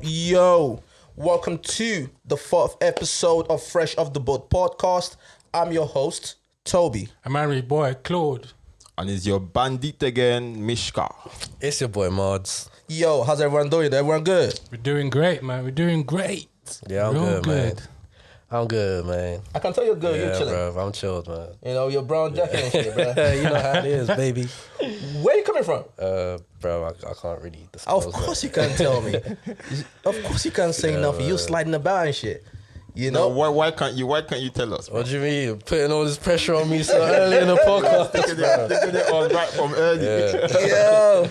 Yo. Welcome to the fourth episode of Fresh Off The Boat podcast. I'm your host, Tobe. I'm married boy, Claude. And it's your bandit again, Mishka. It's your boy, Mods. Yo, how's everyone doing? Everyone good? We're doing great, man. We're doing great. Yeah, I'm Real good, man. I'm good, man. I can tell you're good. You're chilling. Bro, I'm chilled, man. You know, your brown jacket and shit, bro. You know how it is, baby. Where you coming from? Bro, I can't really disclose Of course you can't tell me. Of course you can't say nothing. You're sliding about and shit. You know? No, why can't you tell us? What do you mean? Putting all this pressure on me so early in the podcast. Taking it all right from early. Yo,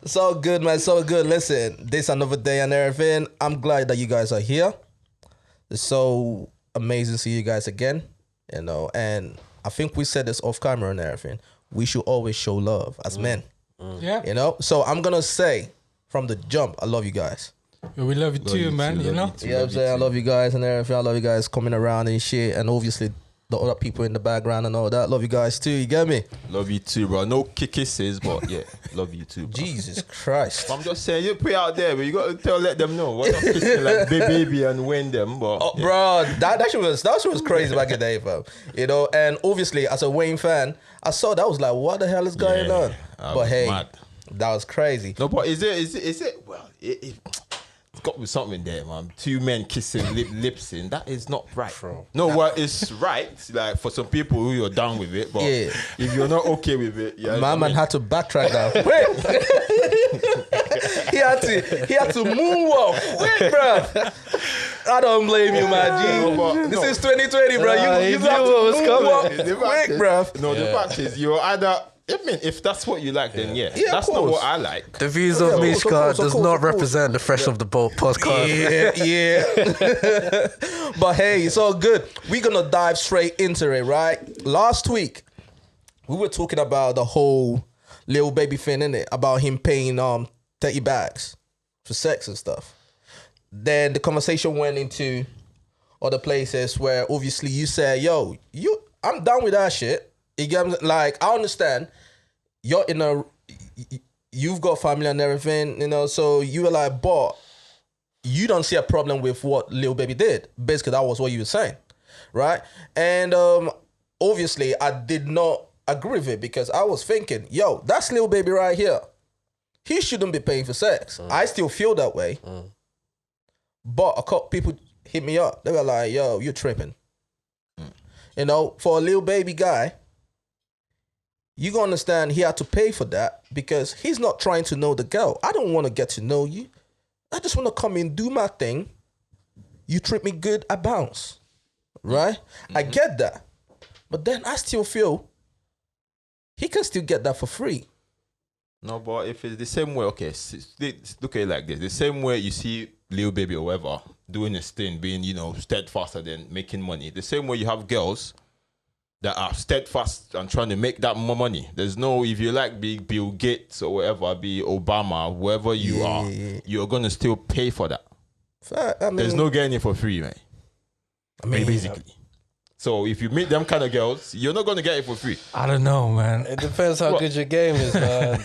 it's all good, man. So good. Listen, this another day and everything. I'm glad that you guys are here. It's so amazing to see you guys again. You know, and I think we said this off camera and everything. We should always show love as men. Yeah. You know? So I'm gonna say from the jump, I love you guys. Yeah, we love you too, man. You know? Yeah, I'm saying I love you guys and everything. I love you guys coming around and shit. And obviously the other people in the background and all that. Love you guys too. You get me? Love you too, bro. No kisses, but yeah, love you too, bro. Jesus Christ. I'm just saying, you put it out there, but you got to let them know. We're not kissing like baby and win them, but Oh, bro, that shit was crazy back in the day, fam. You know, and obviously as a Wayne fan, I saw that, I was like, what the hell is going on? But hey, mad. that was crazy. No, but is it? Well, it's got to be something there, man. Two men kissing lips in, that is not right. Bro. No, well, it's right. Like for some people who you're down with it, but Yeah. if you're not okay with it, yeah, My man had to backtrack now. Wait. he had to moonwalk. Wait, bro. I don't blame you, my G. No, This is 2020, bro. You he have to knew what was coming. moonwalk quick, bro. No, the fact is, you're either. I mean, if that's what you like, then yeah. Yeah, That's of not course. what I like. The views Yeah, of of Mishka course, does of not course. represent the Fresh Off The Boat podcast. Yeah. But hey, it's all good. We're gonna dive straight into it, right? Last week, we were talking about the whole Lil Baby thing, innit? About him paying 30 bags for sex and stuff. Then the conversation went into other places where obviously you said, yo, I'm down with that shit. You get me? Like, I understand you're you've got family and everything, you know, so you were like, but you don't see a problem with what Lil Baby did. Basically, that was what you were saying, right? And obviously, I did not agree with it because I was thinking, yo, that's Lil Baby right here. He shouldn't be paying for sex. I still feel that way. But a couple people hit me up. They were like, yo, you're tripping. You know, for a Lil Baby guy, you gonna understand he had to pay for that because he's not trying to know the girl. I don't want to get to know you. I just want to come in, do my thing. You treat me good, I bounce. Right? I get that. But then I still feel he can still get that for free. No, but if it's the same way, okay, look at it like this. The same way you see Lil Baby or whatever doing his thing, being, you know, steadfaster than making money. The same way you have girls that are steadfast and trying to make that more money. There's no, if you like be Bill Gates or whatever, be Obama, whoever you are, you're going to still pay for that. Fact, I mean, There's no getting it for free, man. I mean, basically. So if you meet them kind of girls, you're not going to get it for free. I don't know, man. It depends how good your game is, man.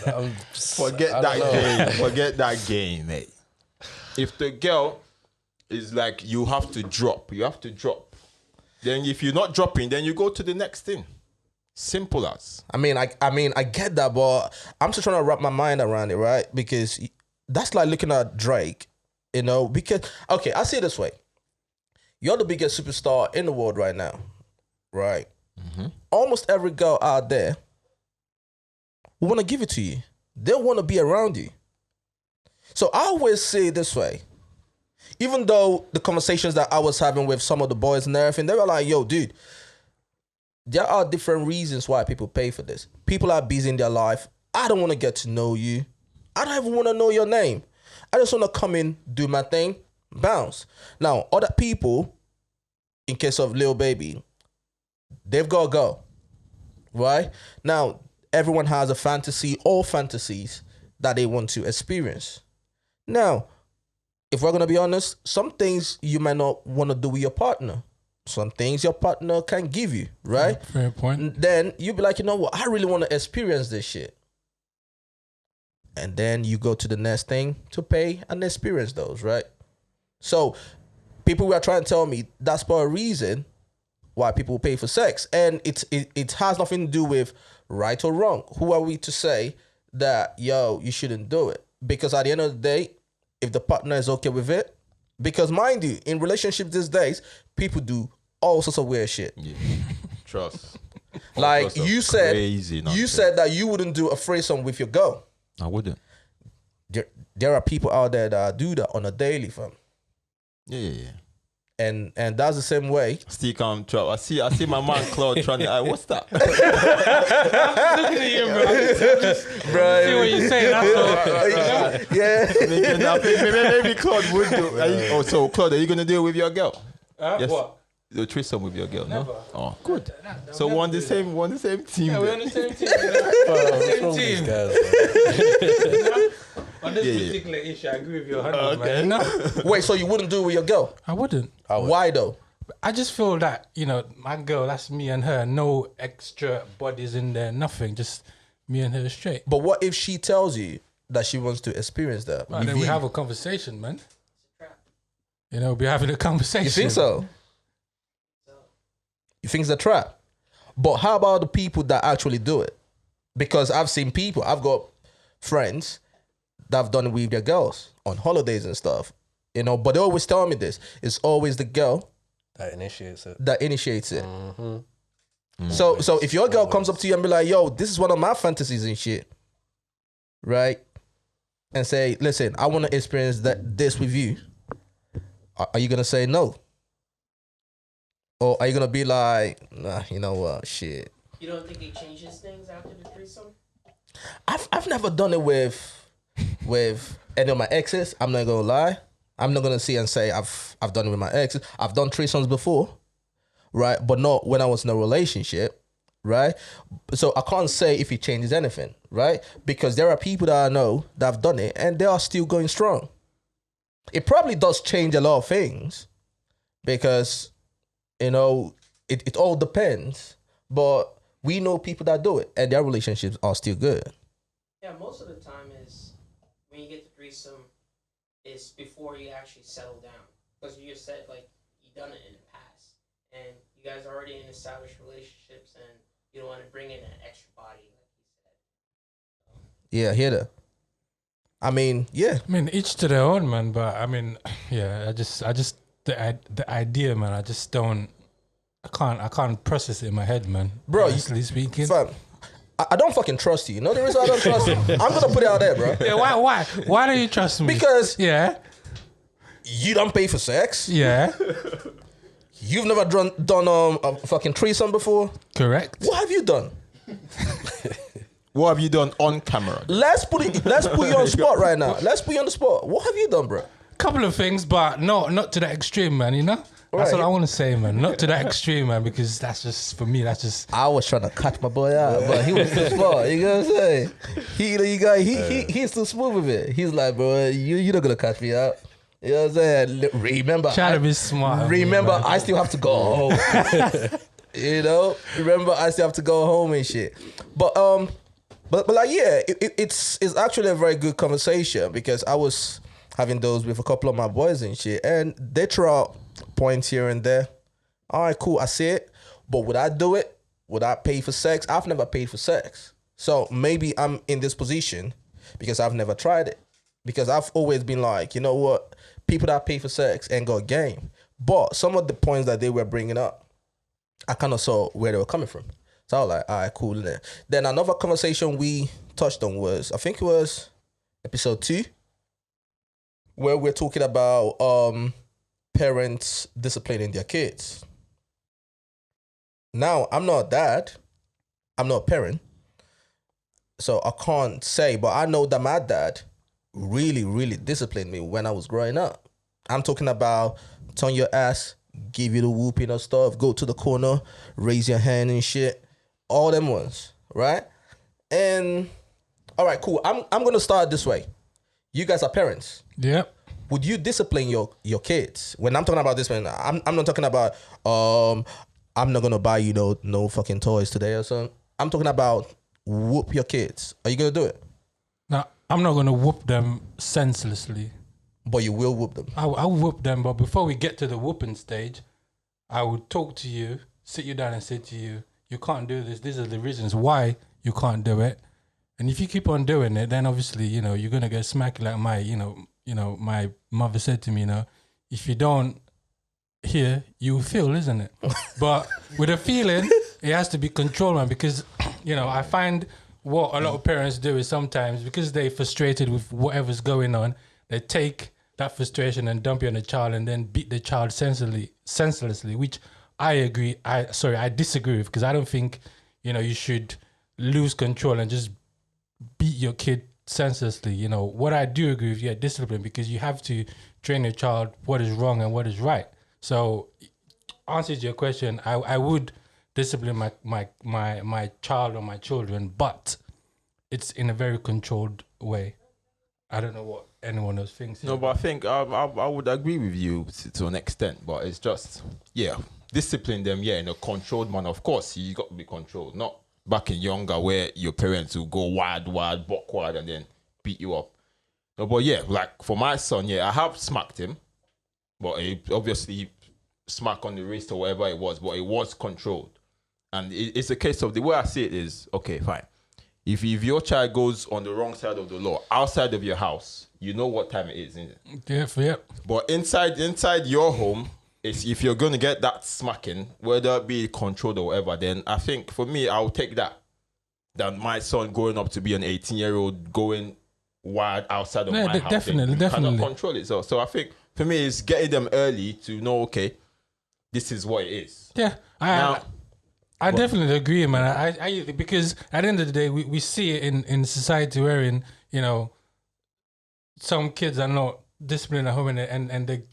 Forget that game, mate. If the girl is like, you have to drop. Then if you're not dropping, then you go to the next thing. Simple as. I mean, I get that, but I'm just trying to wrap my mind around it, right? Because that's like looking at Drake, you know, because, okay, I see it this way. You're the biggest superstar in the world right now, right? Almost every girl out there will want to give it to you. They want to be around you. So I always say it this way. Even though the conversations that I was having with some of the boys and everything, they were like, yo, dude, there are different reasons why people pay for this. People are busy in their life. I don't want to get to know you. I don't even want to know your name. I just want to come in, do my thing, bounce. Now, other people, in case of Lil Baby, they've got to go, right? Now, everyone has a fantasy or fantasies that they want to experience. Now, if we're going to be honest, some things you might not want to do with your partner. Some things your partner can give you, right? Fair point. Then you'll be like, you know what? I really want to experience this shit. and then you go to the next thing to pay and experience those, right? So people were trying to tell me that's for a reason why people pay for sex, and it has nothing to do with right or wrong. Who are we to say that you shouldn't do it? Because at the end of the day, if the partner is okay with it, because mind you, in relationships these days, people do all sorts of weird shit. Yeah. Trust. Like you said, crazy you nonsense. said that you wouldn't do a threesome with your girl. I wouldn't. There are people out there that do that on a daily, fam. Yeah. And that's the same way. Still can't trap. I see my man Claude trying to. What's that? Looking at you, bro. See what you say. That's all. Yeah. Maybe Claude would do. So Claude, are you gonna do it with your girl? Yes. What? The threesome with your girl? Never. No. Oh, good. So we're on the same team. Yeah, we're then. on the same team. What's wrong with these guys, man? On this Yeah. particular issue, I agree with you 100, man. You know? Wait, so you wouldn't do it with your girl? I wouldn't. Why though? I just feel that, my girl, that's me and her. No extra bodies in there, nothing. Just me and her straight. But what if she tells you that she wants to experience that? And with then we you? have a conversation, man. We're having a conversation. You think so? You think it's a trap? But how about the people that actually do it? Because I've seen people, I've got friends that have done it with their girls on holidays and stuff. But they always tell me this. It's always the girl That initiates it. that initiates it. So if your girl comes up to you and be like, yo, this is one of my fantasies and shit, right? And say, listen, I want to experience this with you. Are you going to say no? Or are you going to be like, nah, you know what, shit. You don't think it changes things after the threesome? I've never done it with any of my exes. I'm not going to lie. I'm not going to sit and say I've done it with my exes. I've done threesomes before, right? But not when I was in a relationship, right? So I can't say if it changes anything, right? Because there are people that I know that have done it and they are still going strong. It probably does change a lot of things because, it all depends. But we know people that do it and their relationships are still good. Yeah, most of the time is when you get the threesome, is before you actually settle down. Because you just said, you done it in the past. And you guys are already in established relationships and you don't want to bring in an extra body, like you said. Yeah, I hear that. I mean, yeah. I mean, each to their own, man. But I mean, yeah, I just the idea, man. I just don't. I can't process it in my head, man. Bro, honestly speaking. Fam, I don't fucking trust you. You know the reason I don't trust you? I'm gonna put it out there, bro. Yeah, why don't you trust me? Because yeah, you don't pay for sex. yeah, You've never done a fucking threesome before. correct. What have you done? What have you done on camera? Let's put you on spot right now. Let's put you on the spot. What have you done, bro? Couple of things, but not to that extreme, man. That's Right. what I want to say, man. Not to that extreme, man, because that's just for me. That's just I was trying to catch my boy out, but he was too smart. You know what I'm saying? He's too smooth with it. He's like, bro, you're not gonna catch me out. You know what I'm saying? Remember, trying to be smart. remember, man. I still have to go home. Remember, I still have to go home and shit. But like, yeah, it's actually a very good conversation because I was having those with a couple of my boys and shit, and they throw out points here and there. All right, cool, I see it. But would I do it? Would I pay for sex? I've never paid for sex. So maybe I'm in this position because I've never tried it. Because I've always been like, you know what? People that pay for sex ain't got game. But some of the points that they were bringing up, I kind of saw where they were coming from. So I was like, all right, cool. Then another conversation we touched on was, I think it was episode 2, where we're talking about parents disciplining their kids. Now, I'm not a dad. I'm not a parent. So I can't say, but I know that my dad really, really disciplined me when I was growing up. I'm talking about turn your ass, give you the whooping or stuff, go to the corner, raise your hand and shit. All them ones, right? And all right, cool. I'm gonna start this way. You guys are parents. Yep. Would you discipline your kids? When I'm talking about this, man, I'm not talking about I'm not gonna buy you no fucking toys today or something. I'm talking about whoop your kids. Are you gonna do it? Now, I'm not gonna whoop them senselessly. But you will whoop them. I'll whoop them, but before we get to the whooping stage, I would talk to you, sit you down, and say to you, "You can't do this. These are the reasons why you can't do it." And if you keep on doing it, then obviously, you're gonna get smacked like my mother said to me, if you don't hear, you feel, isn't it? But with a feeling, it has to be controlled, man, because, I find what a lot of parents do is sometimes, because they're frustrated with whatever's going on, they take that frustration and dump it on the child and then beat the child senselessly, which I disagree with, because I don't think, you should lose control and just beat your kid senselessly. What I do agree with, discipline, because you have to train your child what is wrong and what is right. So, answer to your question, I would discipline my child or my children, but it's in a very controlled way. I don't know what anyone else thinks. No, but I think I would agree with you to an extent, but it's just, discipline them, in a controlled manner. Of course, you got to be controlled, not back in younger where your parents will go wild, buck wild, and then beat you up. No, but like for my son, I have smacked him, but obviously smack on the wrist or whatever it was, but it was controlled. And it's a case of, the way I see it is, okay, fine. If your child goes on the wrong side of the law, outside of your house, you know what time it is, isn't it? Yeah. But inside your home, if you're going to get that smacking, whether it be controlled or whatever, then I think for me, I'll take that than my son going up to be an 18-year-old going wild outside of my house. Definitely. Cannot control it. So I think for me, it's getting them early to know, okay, this is what it is. Yeah. I definitely agree, man. I because at the end of the day, we see it in society wherein, some kids are not disciplined at home and they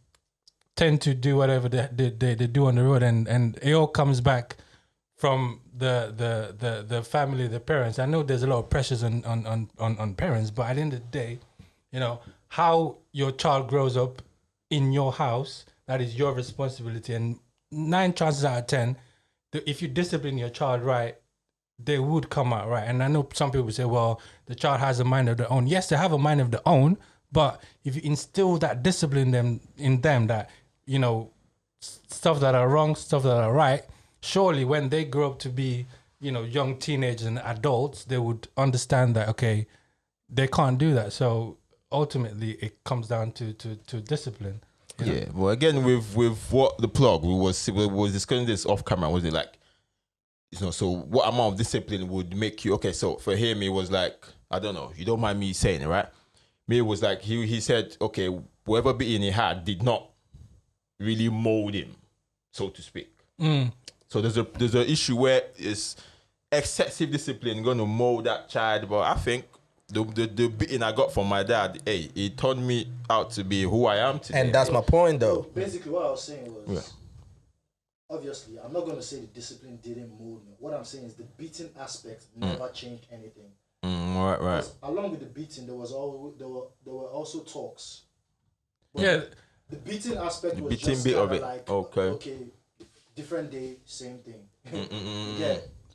tend to do whatever they do on the road, and it all comes back from the family, the parents. I know there's a lot of pressures on parents, but at the end of the day, how your child grows up in your house, that is your responsibility. And 9 chances out of 10, if you discipline your child right, they would come out right. And I know some people say, well, the child has a mind of their own. Yes, they have a mind of their own, but if you instill that discipline in them, that, stuff that are wrong, stuff that are right, surely when they grow up to be, young teenagers and adults, they would understand that, okay, they can't do that. So ultimately it comes down to discipline. Yeah, well, again, with what the plug, we was discussing this off camera, was it like, so what amount of discipline would make you, okay, so for him, it was like, I don't know, you don't mind me saying it, right? Me, it was like, he said, okay, whatever beating he had did not really mold him, so to speak. So there's an issue where it's excessive discipline going to mold that child, but I think the beating I got from my dad, it turned me out to be who I am today. And that's my point, though. Basically, what I was saying was, obviously, I'm not going to say the discipline didn't mold me. What I'm saying is the beating aspect never changed anything. Right. Because along with the beating, there were also talks. But the beating aspect was beating just bit of kinda it. like, Okay, different day, same thing.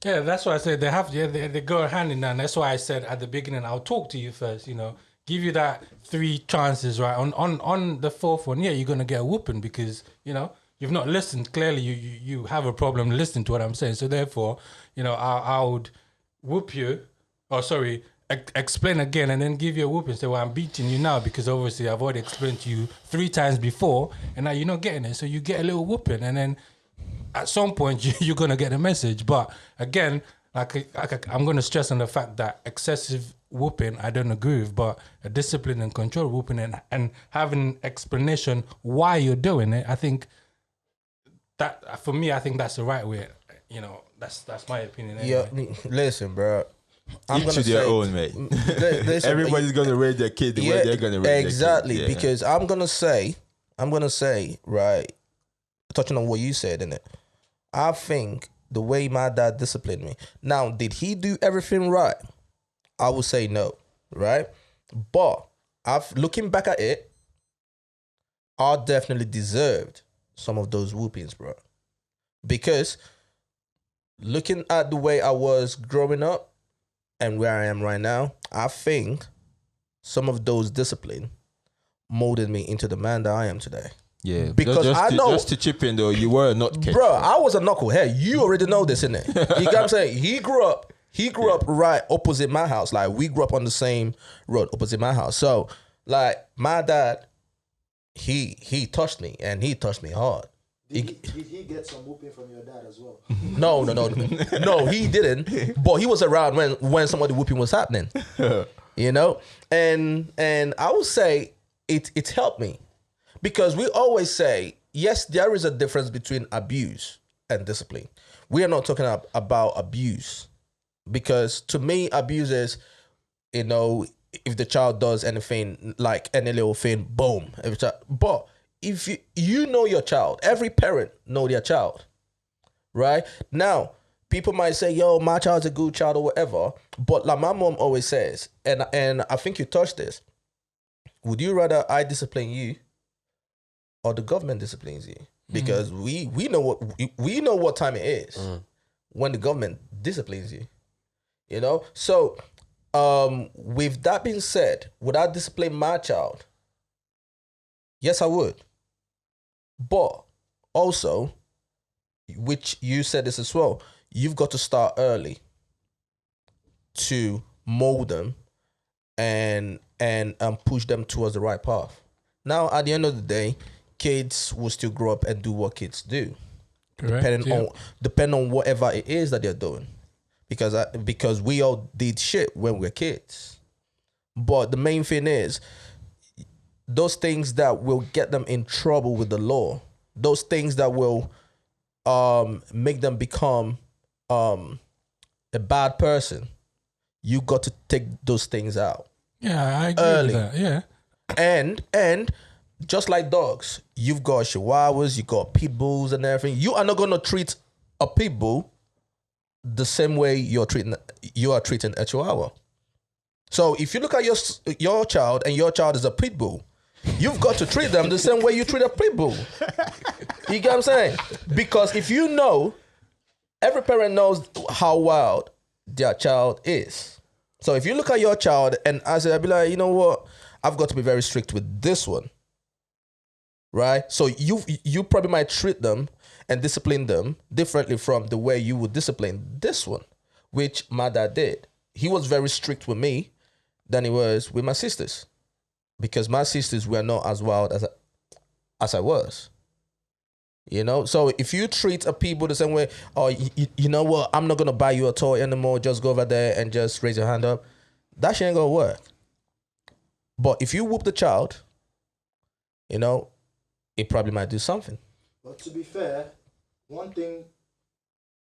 Yeah, that's why I said they go hand in hand. That's why I said at the beginning, I'll talk to you first, give you that 3 chances, right? On the 4th one, you're going to get a whooping because, you've not listened. Clearly, you have a problem listening to what I'm saying. So therefore, I would whoop you, explain again and then give you a whooping. Say, well, I'm beating you now because obviously I've already explained to you 3 times before and now you're not getting it. So you get a little whooping and then at some point you're going to get a message. But again, I'm going to stress on the fact that excessive whooping, I don't agree with, but a discipline and control whooping and having explanation why you're doing it, I think that, for me, I think that's the right way. That's my opinion. Anyway. Yeah, listen, bro. I'm gonna say their own, mate. Listen, everybody's gonna raise their kid the way they're gonna raise their kid. Exactly, because I'm gonna say, right, touching on what you said, innit? I think the way my dad disciplined me. Now, did he do everything right? I would say no, right? But looking back at it, I definitely deserved some of those whoopings, bro. Because looking at the way I was growing up and where I am right now, I think some of those discipline molded me into the man that I am today. Yeah, Because just to chip in though, you were a nutcase. Bro, I was a knucklehead. You already know this, innit? You get what I'm saying? He grew up right opposite my house. Like, we grew up on the same road opposite my house. So, like, my dad, he touched me, and he touched me hard. Did he get some whooping from your dad as well? No, he didn't. But he was around when some of the whooping was happening. You know? And I would say it helped me. Because we always say, yes, there is a difference between abuse and discipline. We are not talking about abuse. Because to me, abuse is, you know, if the child does anything, like any little thing, boom. But if you know your child, every parent know their child, right? Now, people might say, yo, my child's a good child or whatever. But like my mom always says, and I think you touched this, would you rather I discipline you or the government disciplines you? Because we know what time it is when the government disciplines you. You know? So with that being said, would I discipline my child? Yes, I would. But also, which you said this as well, you've got to start early to mold them and push them towards the right path. Now, at the end of the day, kids will still grow up and do what kids do. Correct, Depending on whatever it is that they're doing. Because we all did shit when we were kids. But the main thing is, those things that will get them in trouble with the law, those things that will make them become a bad person, you got to take those things out. Yeah, I agree early. with that. Yeah. And just like dogs, you've got chihuahuas, you've got pit bulls and everything. You are not going to treat a pit bull the same way you are treating a chihuahua. So if you look at your child and your child is a pit bull, you've got to treat them the same way you treat a pit bull. You get what I'm saying? Because if you know, every parent knows how wild their child is. So if you look at your child and I'll be like, you know what? I've got to be very strict with this one. Right? So you probably might treat them and discipline them differently from the way you would discipline this one, which my dad did. He was very strict with me than he was with my sisters, because my sisters were not as wild as I was. You know, so if you treat a people the same way, oh, you know what, I'm not gonna buy you a toy anymore, just go over there and just raise your hand up, that shit ain't gonna work. But if you whoop the child, you know, it probably might do something. But to be fair, one thing,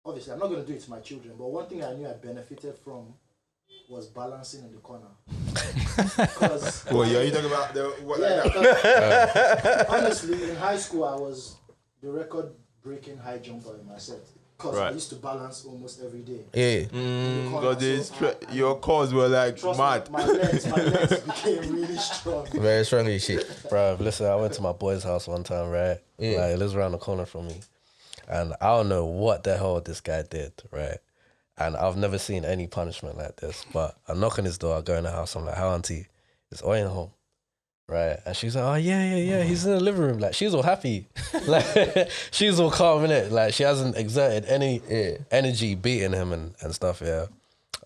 obviously, I'm not going to do it to my children, but one thing I knew I benefited from was balancing in the corner. Well, yeah, you talking about honestly, in high school, I was the record-breaking high jumper in my set. Because I used to balance almost every day. Yeah. Your calls were like mad. My legs became really strong. Very strong as shit. Bro, listen, I went to my boy's house one time, right? Yeah. Like, it lives around the corner from me. And I don't know what the hell this guy did, right? And I've never seen any punishment like this. But I knock on his door, I go in the house, I'm like, how auntie? Is Owen home? Right? And she's like, oh, yeah, he's in the living room. Like, she's all happy. Like, she's all calm in it. Like, she hasn't exerted any energy beating him and stuff, yeah.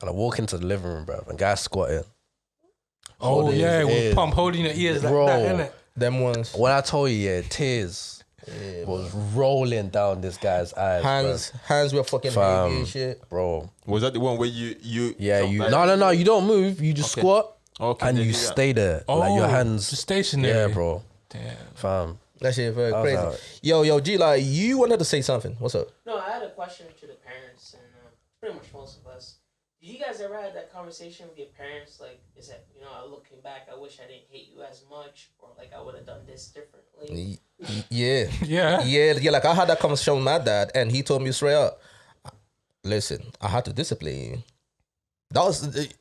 And I walk into the living room, bro, and guy's squatting. Oh, yeah, with pump holding your ears like that, innit? Them ones. When I told you, tears was rolling down this guy's eyes. Hands were fucking heavy and shit. Bro. Was that the one where you Yeah, no, you don't move. You just squat. Okay, and you stay there. Like, your hands just stationary. Yeah, bro. Damn. Fam. That shit very crazy. Yo, G, like, you wanted to say something. What's up? No, I had a question to the parents, and pretty much most of us. Did you guys ever have that conversation with your parents? Like, is that, you know, looking back, I wish I didn't hate you as much, or like I would have done this differently? Yeah. Like, I had that conversation with my dad, and he told me straight up, listen, I had to discipline you. That was...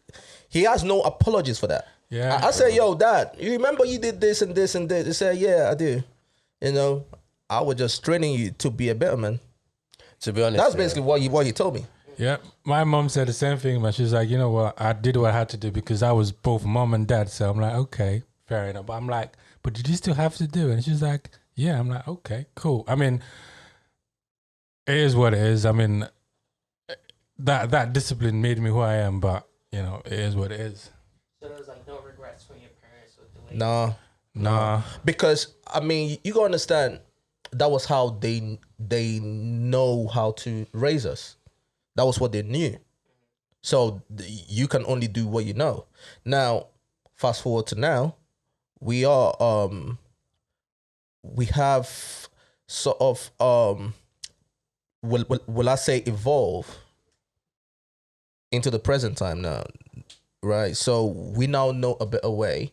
He has no apologies for that. Yeah. I said, yo, Dad, you remember you did this and this and this? He said, yeah, I do. You know, I was just training you to be a better man. To be honest, that's basically what he told me. Yeah, my mom said the same thing, man. She's like, you know what? I did what I had to do because I was both mom and dad. So I'm like, okay, fair enough. But I'm like, but did you still have to do it? And she's like, yeah. I'm like, okay, cool. I mean, it is what it is. I mean, that discipline made me who I am, but you know, it is what it is. So there's like no regrets from your parents with the way. Nah. Because I mean, you gotta understand that was how they know how to raise us. That was what they knew. So you can only do what you know. Now, fast forward to now, we are we have sort of will I say evolve into the present time now, right? So we now know a better way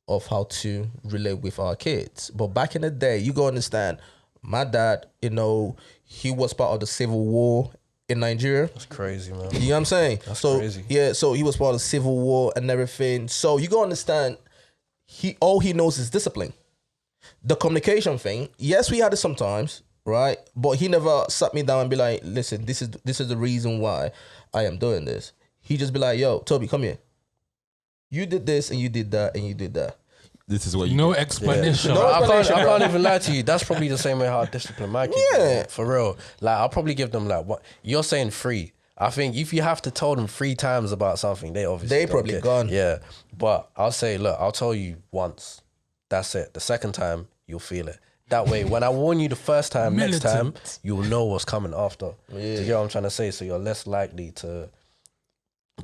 of how to relate with our kids. But back in the day, you go understand, my dad, you know, he was part of the Civil War in Nigeria. That's crazy, man. You know what I'm saying? That's so crazy. Yeah, so he was part of the Civil War and everything. So you go understand, all he knows is discipline. The communication thing, yes, we had it sometimes, right? But he never sat me down and be like, listen, this is the reason why I am doing this. He just be like, yo, Toby, come here. You did this and you did that and you did that. This is what you No get. explanation. No I explanation, bro. can't even lie to you. That's probably the same way how I discipline my kids. Yeah. man. For real. Like, I'll probably give them like, what you're saying, 3. I think if you have to tell them 3 times about something, they obviously They don't probably get- gone. Yeah, but I'll say, look, I'll tell you once. That's it. The second time, you'll feel it. That way, when I warn you the first time, next time, Militant. you'll know what's coming after. Do you get what I'm trying to say? So you're less likely to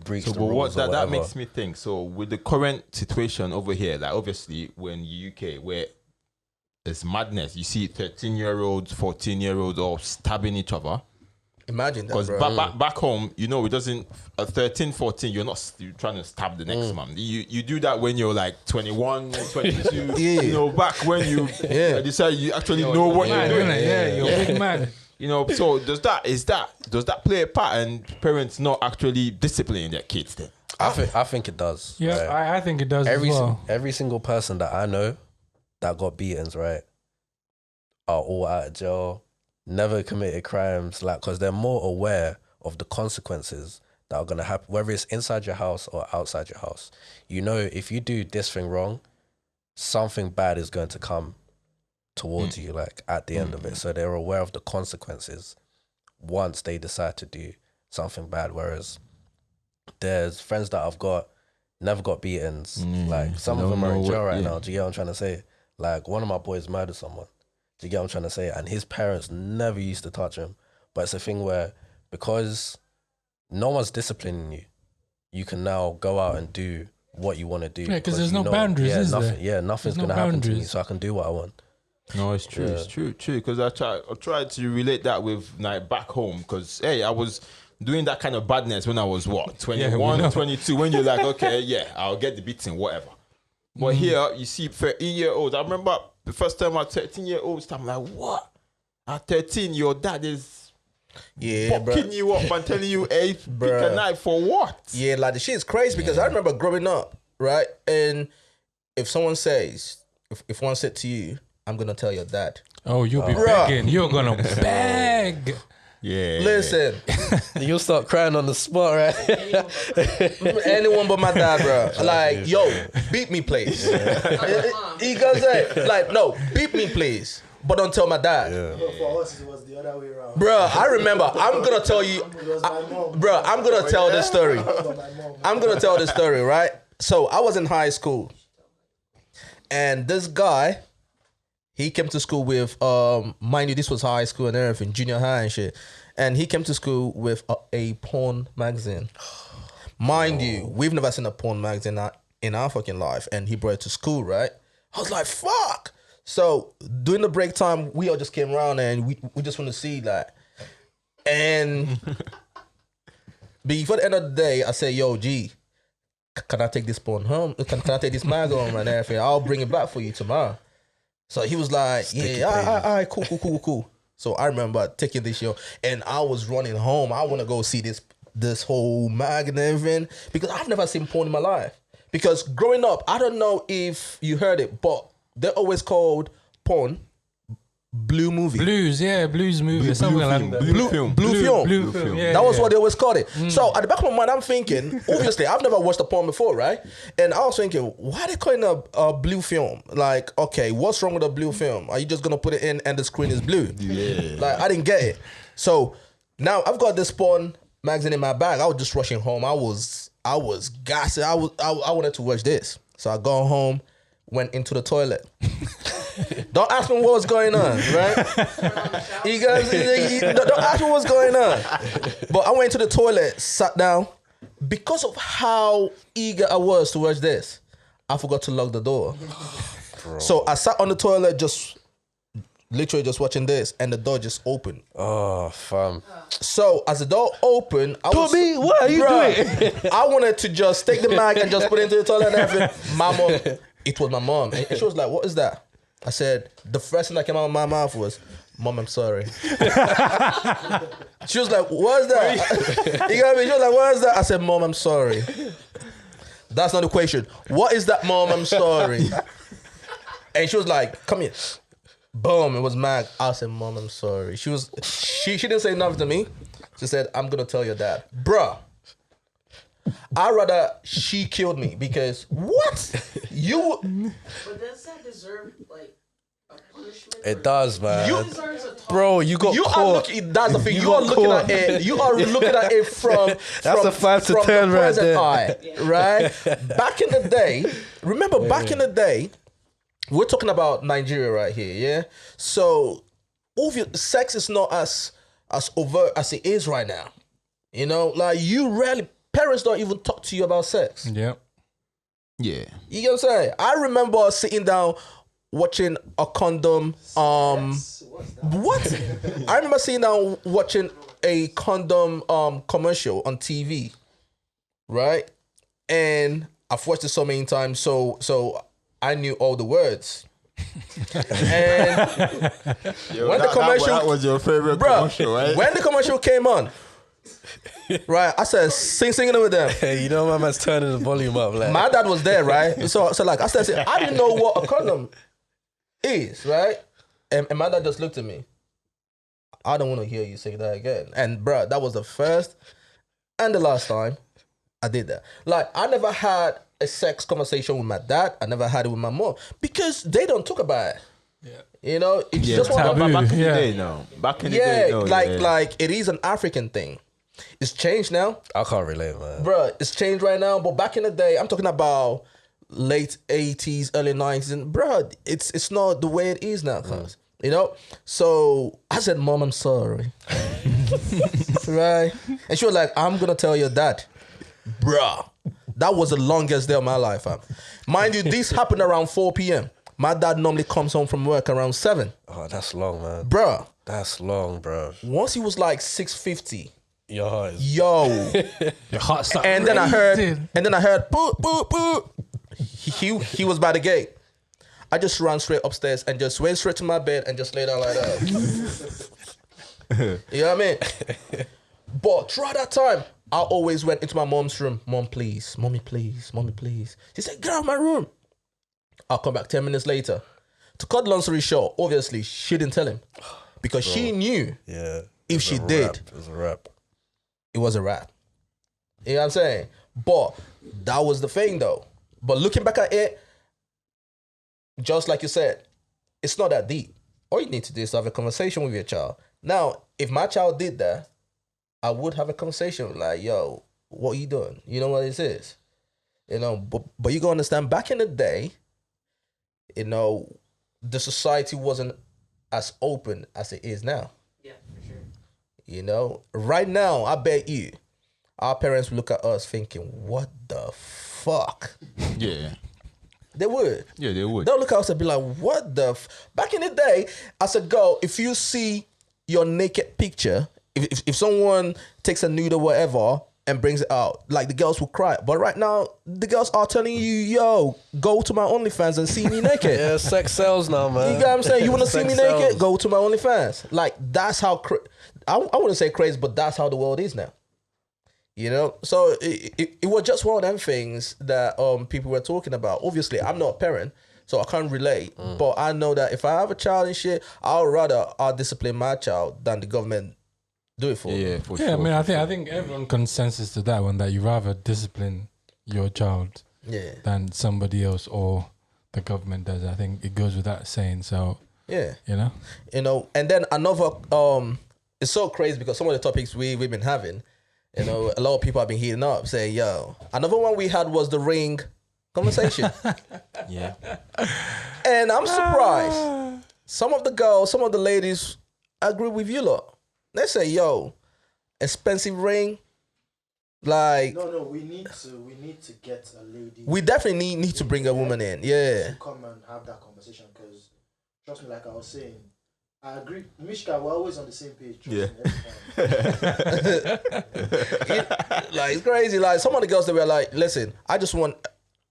breach So, the but rules what or that whatever. makes me think. So, with the current situation over here, like obviously, when UK, where it's madness, you see 13-year-olds, 14-year-olds all stabbing each other. Imagine that, Because bro. back home, you know, it doesn't. At 13, 14, you're trying to stab the next man. You do that when you're like 21, 22. Yeah. You know, back when you decide you actually know what you're Man, doing. innit? Yeah, you're a big man. You know, so does that play a part in parents not actually disciplining their kids then? I think it does. Yeah, right? I think it does every as well. every single person that I know that got beatings, right, are all out of jail, never committed crimes, like, because they're more aware of the consequences that are gonna happen, whether it's inside your house or outside your house. You know, if you do this thing wrong, something bad is going to come towards you, like at the end of it. So they're aware of the consequences once they decide to do something bad. Whereas there's friends that I've got never got beatings. Like some of them are in jail right now. Do you get what I'm trying to say? Like one of my boys murdered someone. Do you get what I'm trying to say? And his parents never used to touch him. But it's a thing where because no one's disciplining you, you can now go out and do what you want to do. Yeah, 'cause there's you no know, boundaries, is there? nothing, Yeah, nothing's There's no going to happen to me, boundaries. so I can do what I want. No, it's true. Yeah. It's true. Because I tried to relate that with like back home. Because hey, I was doing that kind of badness when I was what 21, know. 22. When you're like, okay, yeah, I'll get the beating, whatever. But here you see 13-year-olds. I remember the first time I was 13-year-olds. I'm like, what? At 13, your dad is Yeah, bro. fucking you up and telling you, hey, pick a Bruh. knife for what? Yeah, like the shit is crazy because I remember growing up, right? And if someone says, if one said to you, I'm gonna tell your dad. Oh, you'll be Bruh. begging. You're gonna beg. Yeah. Listen, You'll start crying on the spot, right? anyone but my dad, bro. Like, yo, beat me, please. He gonna say, like, no, beat me, please, but don't tell my dad. But for us, it was the other way around. Bro, I remember. I'm gonna tell you, It was my mom. bro. I'm gonna tell this story. It was my mom. I'm gonna tell this story, right? So I was in high school, and this guy, he came to school with, mind you, this was high school and everything, junior high and shit, and he came to school with a porn magazine. Mind you, we've never seen a porn magazine in our fucking life, and he brought it to school, right? I was like, fuck. So during the break time, we all just came around and we just want to see that. And before the end of the day, I say, yo, G, can I take this porn home? Can I take this mag home and everything? I'll bring it back for you tomorrow. So he was like, yeah, all right, cool. So I remember taking this show and I was running home. I want to go see this whole mag and everything because I've never seen porn in my life. Because growing up, I don't know if you heard it, but they're always called porn blue movie. Blues movie, something like that. Blue film. Blue film. Blue film. Yeah, That was yeah. what they always called it. So at the back of my mind, I'm thinking, obviously, I've never watched a porn before, right? And I was thinking, why are they calling it a blue film? Like, okay, what's wrong with a blue film? Are you just gonna put it in and the screen is blue? Yeah. Like, I didn't get it. So now I've got this porn magazine in my bag. I was just rushing home. I was gassing. I wanted to watch this. So I got home, went into the toilet. Don't ask me what was going on, right? You guys, don't ask me what's going on. But I went to the toilet, sat down. Because of how eager I was to watch this, I forgot to lock the door. So I sat on the toilet, just literally just watching this, and the door just opened. Oh, fam. So as the door opened, I was, Toby, what are you doing? I wanted to just take the mic and just put it into the toilet and everything. My mom, it was my mom, and she was like, "What is that?" I said, the first thing that came out of my mouth was, "Mom, I'm sorry." She was like, "What is that?" You got me? She was like, "What is that?" I said, "Mom, I'm sorry." That's not the question. What is that, Mom? I'm sorry. And she was like, "Come here." Boom, it was Mag. I said, "Mom, I'm sorry." She didn't say nothing to me. She said, "I'm gonna tell your dad." Bruh. I'd rather she killed me because what? You But does that deserve like a punishment? It does, man. You- Deserves a talk. Bro, you got you are caught. looking. That's the thing. You, You are got looking caught. at it. You are looking at it from. That's from, a 5 to from 10 the right present there. eye, right? Back in the day, remember back in the day, we're talking about Nigeria right here, yeah. So, sex is not as overt as it is right now. You know, like parents don't even talk to you about sex. Yep. Yeah. You get what I'm saying? I remember sitting down watching a condom. What? I remember sitting down watching a condom commercial on TV, right? And I've watched it so many times, so I knew all the words. And Yo, when the commercial, that was your favorite bruh, commercial, right? when the commercial came on, right? I said, singing it with them. Hey, you know my man's turning the volume up. Like, My dad was there, right? So like I started saying, I didn't know what a condom is, right? And my dad just looked at me. I don't want to hear you say that again. And bruh, that was the first and the last time I did that. Like, I never had a sex conversation with my dad. I never had it with my mom because they don't talk about it. Yeah. You know, it's Yeah, just one of taboo. back in the Yeah. day now. Back in the day, no, like it is an African thing. It's changed now. I can't relate, man. Bruh, it's changed right now. But back in the day, I'm talking about late 80s, early 90s. And bruh, it's not the way it is now, cuz. You know? So I said, "Mom, I'm sorry." Right? And she was like, "I'm going to tell your dad." Bruh, that was the longest day of my life, fam. Mind you, this happened around 4 p.m. My dad normally comes home from work around 7. Oh, that's long, man. Bruh, That's long, bro. once he was like 6:50, Your heart is... yo. Your heart started And then I heard, racing. boop, boop, boop. He was by the gate. I just ran straight upstairs and just went straight to my bed and just lay down like that. You know what I mean? But throughout that time, I always went into my mom's room. "Mom, please. Mommy, please. Mommy, please." She said, "Get out of my room." I'll come back 10 minutes later. To cut long story short, obviously, she didn't tell him. Because she knew Yeah. if It's she a did, wrap. It was a wrap. it was a wrap. You know what I'm saying? But that was the thing though. But looking back at it, just like you said, it's not that deep. All you need to do is have a conversation with your child. Now, if my child did that, I would have a conversation like, "Yo, what are you doing? You know what this is?" You know, but you gotta understand, back in the day, you know, the society wasn't as open as it is now. Yeah, for sure. You know, right now, I bet you, our parents will look at us thinking, "What the fuck?" Yeah. They would. Yeah, they would. They'll look at us and be like, "What the?" Back in the day, as a girl, if you see your naked picture, if someone takes a nude or whatever and brings it out, like, the girls will cry. But right now, the girls are telling you, "Yo, go to my OnlyFans and see me naked." Yeah, sex sells now, man. You get what I'm saying? You want to see Sex me naked? sells. Go to my OnlyFans. Like, that's how I wouldn't say crazy, but that's how the world is now. You know, so it was just one of them things that people were talking about. Obviously, I'm not a parent, so I can't relate. But I know that if I have a child and shit, I'd rather I'll discipline my child than the government do it for me. Yeah, for Yeah, sure. I mean, I think everyone consensus to that one, that you rather discipline your child Yeah. than somebody else or the government does. I think it goes without saying. So Yeah. you know, And then another it's so crazy because some of the topics we've been having, a lot of people have been heating up saying, yo, another one we had was the ring conversation. Yeah. And I'm surprised. Some of the girls, some of the ladies agree with you lot. They say, yo, expensive ring. Like No, we need to get a lady. we definitely need to bring a woman in. Yeah. To come and have that conversation, because trust me, like I was saying, I agree. Mishka, we're always on the same page. Trust me, every time. Like it's crazy. Like some of the girls that were like, listen, I just want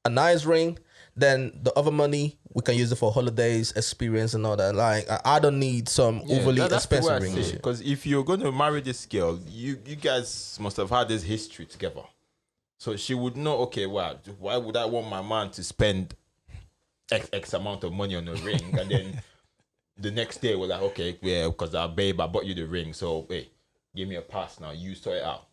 a nice ring. Then the other money we can use it for holidays, experience, and all that. Like I don't need some overly expensive ring. Because if you're going to marry this girl, you guys must have had this history together. So she would know, okay, why would I want my man to spend X amount of money on a ring? And then the next day we're like, okay, yeah, because babe, I bought you the ring. So, hey, give me a pass now. You sort it out.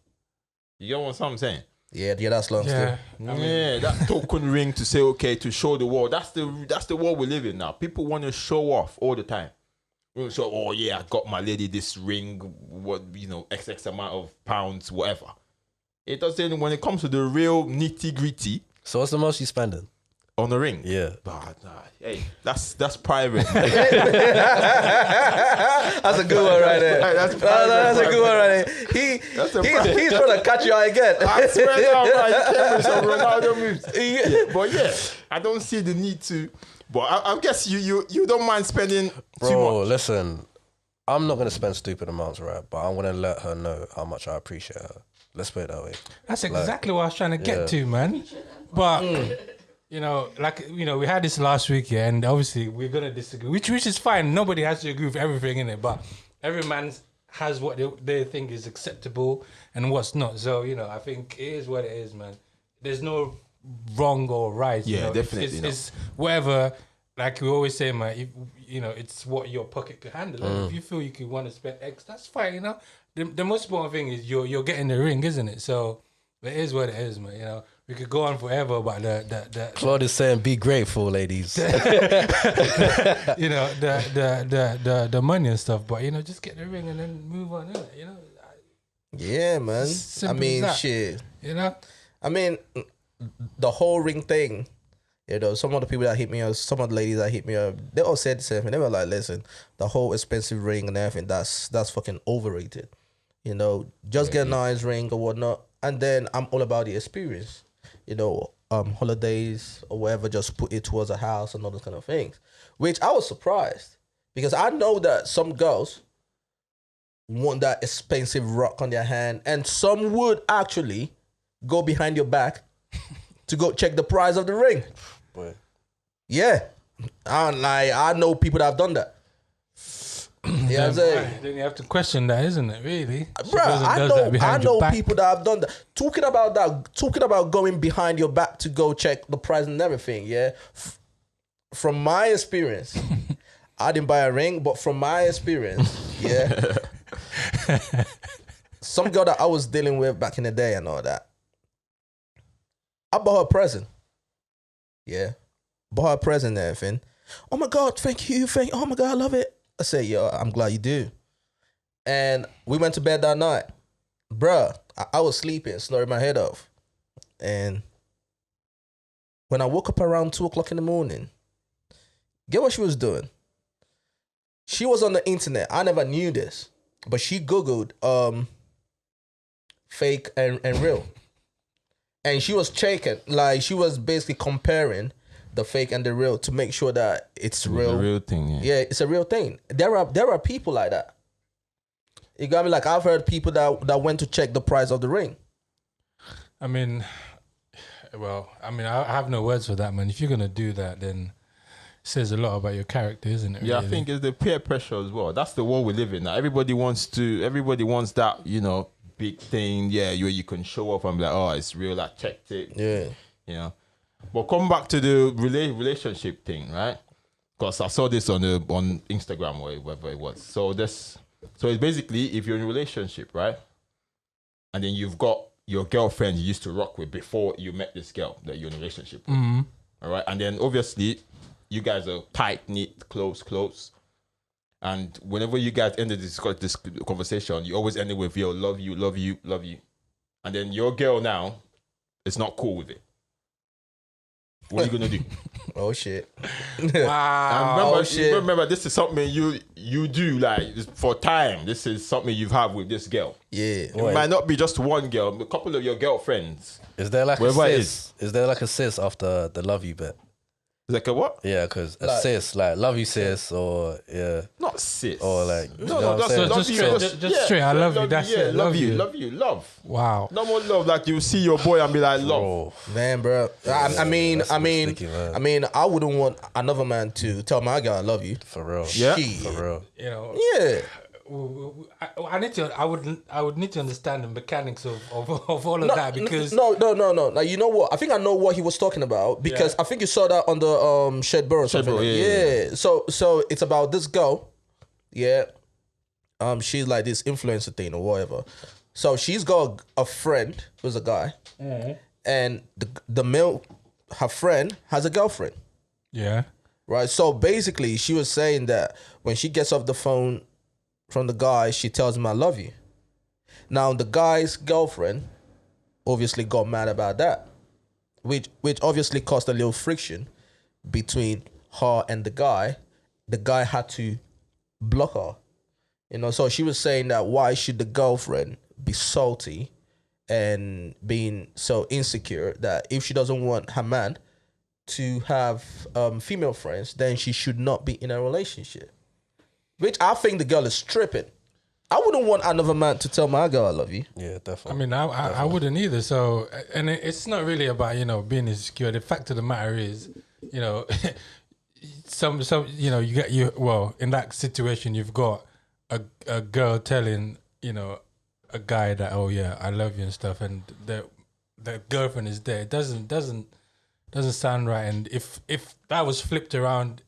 You get what I'm saying? Yeah, that's long yeah. still. Yeah, that token ring to say, okay, to show the world. That's the world we live in now. People want to show off all the time. So, oh yeah, I got my lady this ring, what, XX amount of pounds, whatever. It doesn't, when it comes to the real nitty gritty So what's the most you spending? on the ring. Yeah. But hey, that's private. That's a good one right there. That's That's a good one right there. He's trying to catch you out again. I swear down, man, you came with some Ronaldo moves. Yeah, but yeah, I don't see the need to. But I guess you don't mind spending too Bro, much. listen, I'm not going to spend stupid amounts, right? But I'm going to let her know how much I appreciate her. Let's put it that way. That's exactly what I was trying to get to, man. But we had this last week, yeah, and obviously we're gonna disagree, which is fine. Nobody has to agree with everything in it, but every man has what they think is acceptable and what's not. So I think it is what it is, man. There's no wrong or right. Yeah, definitely not. It's whatever. Like we always say, man. If, it's what your pocket can handle. And if you feel you could want to spend X, that's fine. The most important thing is you're getting the ring, isn't it? So it is what it is, man. We could go on forever about the Claude is saying, be grateful, ladies. the money and stuff, but just get the ring and then move on, innit? Yeah, man. Simple I mean, as that. shit. I mean, the whole ring thing. Some of the people that hit me up, some of the ladies that hit me up, they all said the same thing. They were like, "Listen, the whole expensive ring and everything, that's fucking overrated. Just get a nice ring or whatnot, and then I'm all about the experience. Holidays or whatever, just put it towards a house and all those kind of things. Which I was surprised because I know that some girls want that expensive rock on their hand, and some would actually go behind your back to go check the price of the ring. Boy. Yeah, I know people that have done that. Yeah, I'm saying. then you have to question that, isn't it? Really, Bro, I know people that have done that. Talking about going behind your back to go check the price and everything. Yeah, from my experience, I didn't buy a ring, but from my experience, yeah, some girl that I was dealing with back in the day and all that, I bought her a present. Yeah, bought her a present and everything. Oh my God, thank you. Oh my God, I love it. I said, yo, I'm glad you do. And we went to bed that night. Bruh, I was sleeping, snoring my head off. And when I woke up around 2 o'clock in the morning, get what she was doing? She was on the internet. I never knew this. But she Googled fake and real. And she was checking, like she was basically comparing the fake and the real to make sure that it's real. The real thing, yeah. Yeah, it's a real thing. There are people like that. You got me? Like I've heard people that went to check the price of the ring. I mean, I have no words for that, man. If you're gonna do that, then it says a lot about your character, isn't it? Yeah, really? I think it's the peer pressure as well. That's the world we live in now. Everybody wants that, big thing, yeah, you can show off and be like, oh, it's real, I checked it. Yeah. But come back to the relationship thing, right? Because I saw this on Instagram or whatever it was. So it's basically if you're in a relationship, right? And then you've got your girlfriend you used to rock with before you met this girl that you're in a relationship with. All right. And then obviously you guys are tight, knit, close. And whenever you guys ended this conversation, you always end it with, yo, love you. And then your girl now is not cool with it. What are you gonna do? Oh shit! Wow. And remember, this is something you do like for time. This is something you've had with this girl. Yeah. It might not be just one girl, a couple of your girlfriends. Is there like Wherever a it sis? Is there like a sis after the love you bit? It's like a what? Yeah, because a Like- sis, like love you sis, or yeah, Not sis. or like you know No, what I'm that's saying? love just you. straight- just straight, I love you, that's it, Love love you. you. Love. Wow. No more love. Like you see your boy and be like, love. Bro, Man, bro. I mean, that's sticky, man. I wouldn't want another man to tell my girl I love you. for real. Yeah. Shit. For real. You know, Yeah. I need to. I would need to understand the mechanics of all of that because No. Like, you know what? I think I know what he was talking about because Yeah. I think you saw that on the Shed Burrow or something. Burrow, like- yeah. So it's about this girl. Yeah. She's like this influencer thing or whatever. So she's got a friend who's a guy, and the male, her friend has a girlfriend. yeah, Right. So basically, she was saying that when she gets off the phone from the guy, she tells him, I love you. Now, the guy's girlfriend obviously got mad about that, which obviously caused a little friction between her and the guy. The guy had to block her. You know, so she was saying that why should the girlfriend be salty and being so insecure that if she doesn't want her man to have female friends, then she should not be in a relationship. Which I think the girl is tripping. I wouldn't want another man to tell my girl I love you. Yeah, I definitely. mean, I wouldn't either. So, and it's not really about being insecure. The fact of the matter is, some you in that situation you've got a girl telling a guy that, oh yeah, I love you and stuff, and the girlfriend is there. It doesn't sound right. And if that was flipped around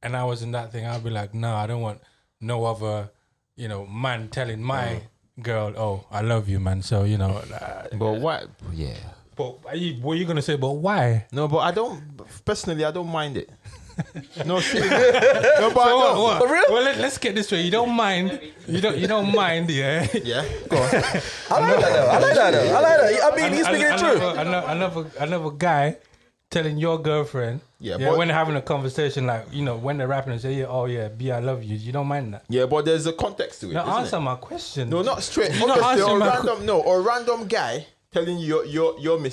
and I was in that thing, I'd be like, no, I don't want no other man telling my girl, oh, I love you, man. So But what? Yeah. but what are you gonna say? But why? No, but I don't mind it. No, seriously. No, but I don't. What? For real? Well, let's get this straight. You don't mind? You don't mind? Yeah. Yeah. I like that though. I mean, he's speaking the truth. Another guy telling your girlfriend, Yeah, but- when they're having a conversation, like when they're rapping and say, yeah, oh yeah, B, I love you. You don't mind that? Yeah, but there's a context to it. Now isn't answer it? my question. No, not straight. You're not Obviously, answering my or random guy telling you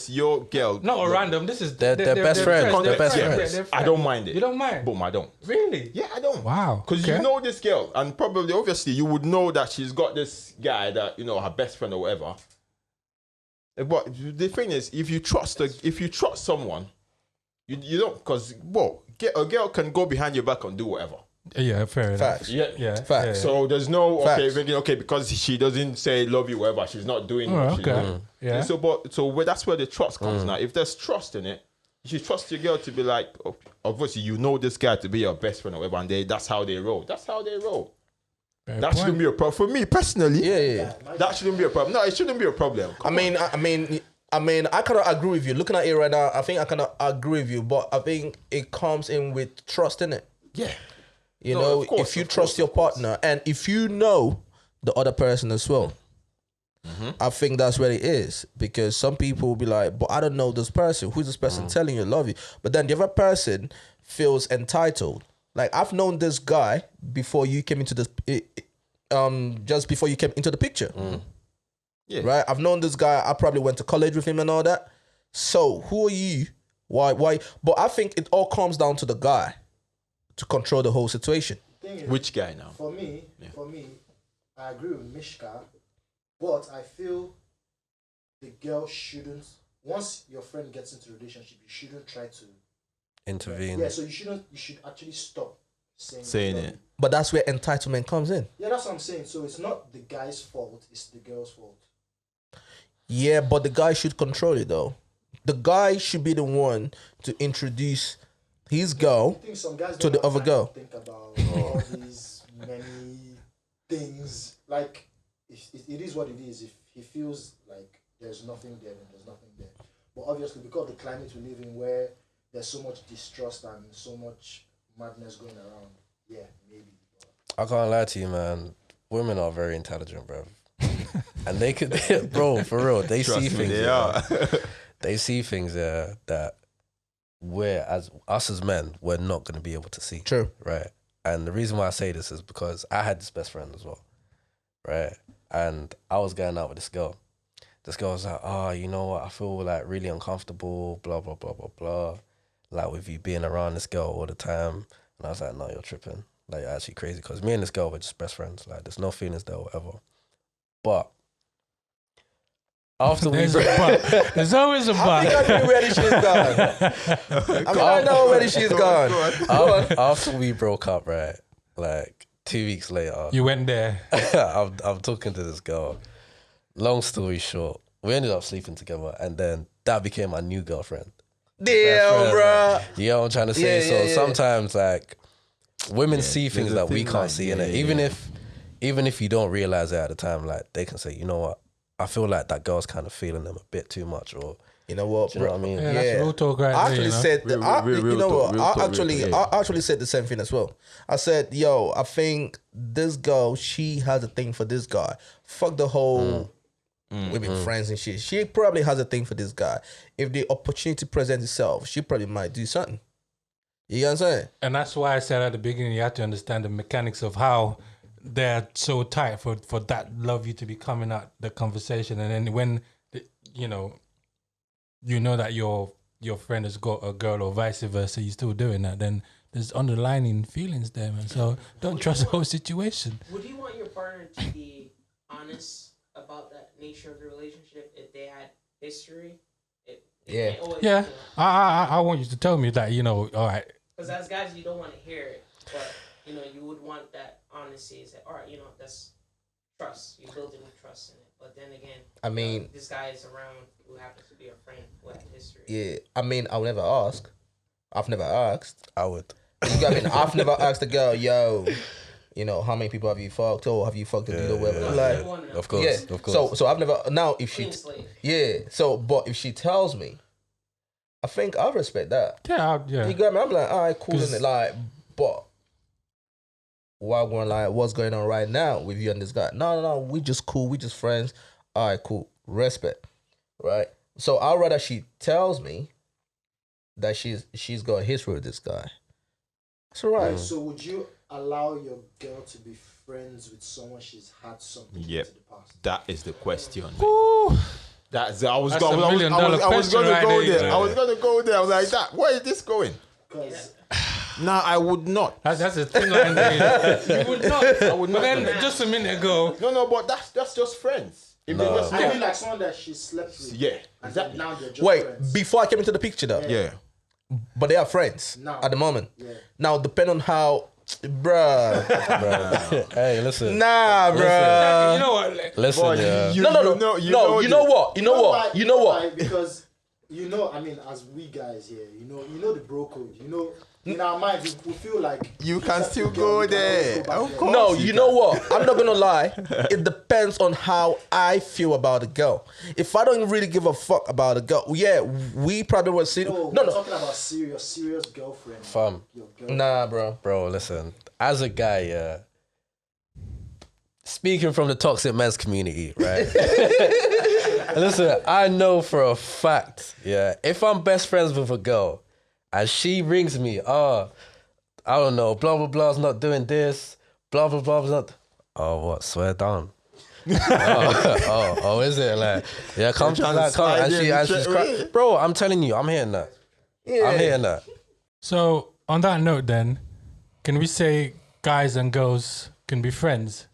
your girl. Not a random. This is They're best friends. They're best friends. friends. I don't mind it. You don't mind? Boom, I don't. Really? Yeah, I don't. Wow. Because Okay. you know this girl, and probably, obviously, you would know that she's got this guy that her best friend or whatever. But the thing is, if you trust someone, you don't, because a girl can go behind your back and do whatever. Yeah, fair enough. Facts. Yeah. Facts. Yeah. So there's no Facts. thinking because she doesn't say love you whatever, she's not doing Oh, what she's okay. doing. Yeah. So that's where the trust comes now. If there's trust in it, you should trust your girl to be like, obviously this guy to be your best friend or whatever, and that's how they roll. That's how they roll. Fair That point. shouldn't be a problem for me personally. Yeah. That shouldn't be a problem. No, it shouldn't be a problem. I mean, I cannot agree with you. Looking at it right now, I think I cannot agree with you, but I think it comes in with trust in it. Yeah. You No, know, of course, if you of trust course, your of course. partner and if you know the other person as well, I think that's where it is. Because some people will be like, but I don't know this person. Who's this person telling you I love you? But then the other person feels entitled. Like, I've known this guy before you came into this, just before you came into the picture. Yeah. Right? I've known this guy. I probably went to college with him and all that. So who are you? Why? But I think it all comes down to the guy to control the whole situation. Thing is, Which guy now? For me, I agree with Mishka, but I feel the girl shouldn't. Once your friend gets into a relationship, you shouldn't try to Intervene. Yeah, so you shouldn't. You should actually stop Saying it. But that's where entitlement comes in. Yeah, that's what I'm saying. So it's not the guy's fault; it's the girl's fault. Yeah, but the guy should control it though. the guy should be the one to introduce his girl I think some guys to don't the have other time girl. to think about all these many things. Like, it is what it is. If he feels like there's nothing there, then there's nothing there. But obviously, because of the climate we live in, where there's so much distrust and so much madness going around, yeah, maybe. I can't lie to you, man. Women are very intelligent, bro. And they could, bro, for real, they see Trust me, things. they yeah. are. They see things that us as men, we're not going to be able to see. True. Right. And the reason why I say this is because I had this best friend as well. Right. And I was going out with this girl. This girl was like, oh, you know what? I feel like really uncomfortable, blah, blah, blah, blah, blah. Like with you being around this girl all the time. And I was like, no, you're tripping. Like, you're actually crazy. Because me and this girl were just best friends. Like, there's no feelings there or whatever. But after we There's a but. There's always a I think I but. know where she's gone. I know where she's gone. after we broke up, right? Like 2 weeks later, You went there. I'm talking to this girl. Long story short, we ended up sleeping together, and then that became my new girlfriend. Damn, bro. You know what I'm trying to say? Yeah, yeah. Sometimes, like, women see things there's a that we thing can't like- see yeah, in it. yeah, Even if you don't realize it at the time, like, they can say, you know what? I feel like that girl's kind of feeling them a bit too much, or You know what, do you know bro? what I mean? Yeah, that's real talk right I there. actually You know? said, Real you know talk, what? real talk, I actually said the same thing as well. I said, yo, I think this girl, she has a thing for this guy. Fuck the whole we've been friends and shit. She probably has a thing for this guy. If the opportunity presents itself, she probably might do something. You know what I'm saying? And that's why I said at the beginning, you have to understand the mechanics of how they're so tight for that love you to be coming out the conversation. And then when, you know that your friend has got a girl or vice versa, you're still doing that, then there's underlying feelings there, man. So don't trust the whole situation. Would you want your partner to be honest about that nature of the relationship if they had history? Yeah. Yeah, I want you to tell me that, all right. Because as guys, you don't want to hear it, but you would want that honesty. Say, all right, that's trust. You build in trust in it. But then again, I mean, this guy is around who happens to be a friend who had history. yeah. I mean, I'll never ask. I've never asked. I would. You get what I mean? I've never asked the girl, yo, how many people have you fucked? Or have you fucked a dude or whatever? Like, Of course, yeah. of course. So I've never. Now, if she, Clean slate. yeah. So, but if she tells me, I think I respect that. Yeah. You got me? I'm like, all right, cool, 'Cause- isn't it? Like, but what's going on right now with you and this guy? No, we just cool, we just friends. All right, cool, respect, right? So I'd rather she tells me that she's got a history with this guy. That's all right. So would you allow your girl to be friends with someone she's had something Yep. to the past? That is the question. Ooh. That's I was That's going. a $1 million I was question going to right go there. there. I was going to go there. I was like, that. Where is this going? Because No, I would not. That's a thin line there. You would not. I would But not. then just a minute ago, No, but that's just friends. If they No. just- I mean, like someone that she slept with. Yeah, And exactly. now they're just Wait, friends. before I came into the picture though, Yeah. but they are friends Now. at the moment. Yeah. Now, depending on how, bruh, Hey, listen. nah, bruh. you know what? Listen, But yeah. you No. know You know what? You know what? why? You know what? why? Because I mean, as we guys here, you know the bro code. In our minds, we feel like You can that's still the girl, go we can always there. go back Of there. course. No, you you know can. what? I'm not gonna lie. It depends on how I feel about the girl. If I don't really give a fuck about the girl, yeah, we probably would see. No, No, we're no, talking about serious girlfriend. Fam. Your girlfriend. nah, bro. Bro, listen. As a guy, yeah. Speaking from the toxic men's community, right? Listen, I know for a fact, yeah, if I'm best friends with a girl and she rings me, I don't know, blah, blah, blah's not doing this, blah, blah, blah's not. Oh, what? Swear down. Is it? Like, yeah, come, You're trying to like, come. slide And, in and straight she's away. bro, I'm telling you, I'm hearing that. Yeah. I'm hearing that. So on that note, then, can we say guys and girls can be friends?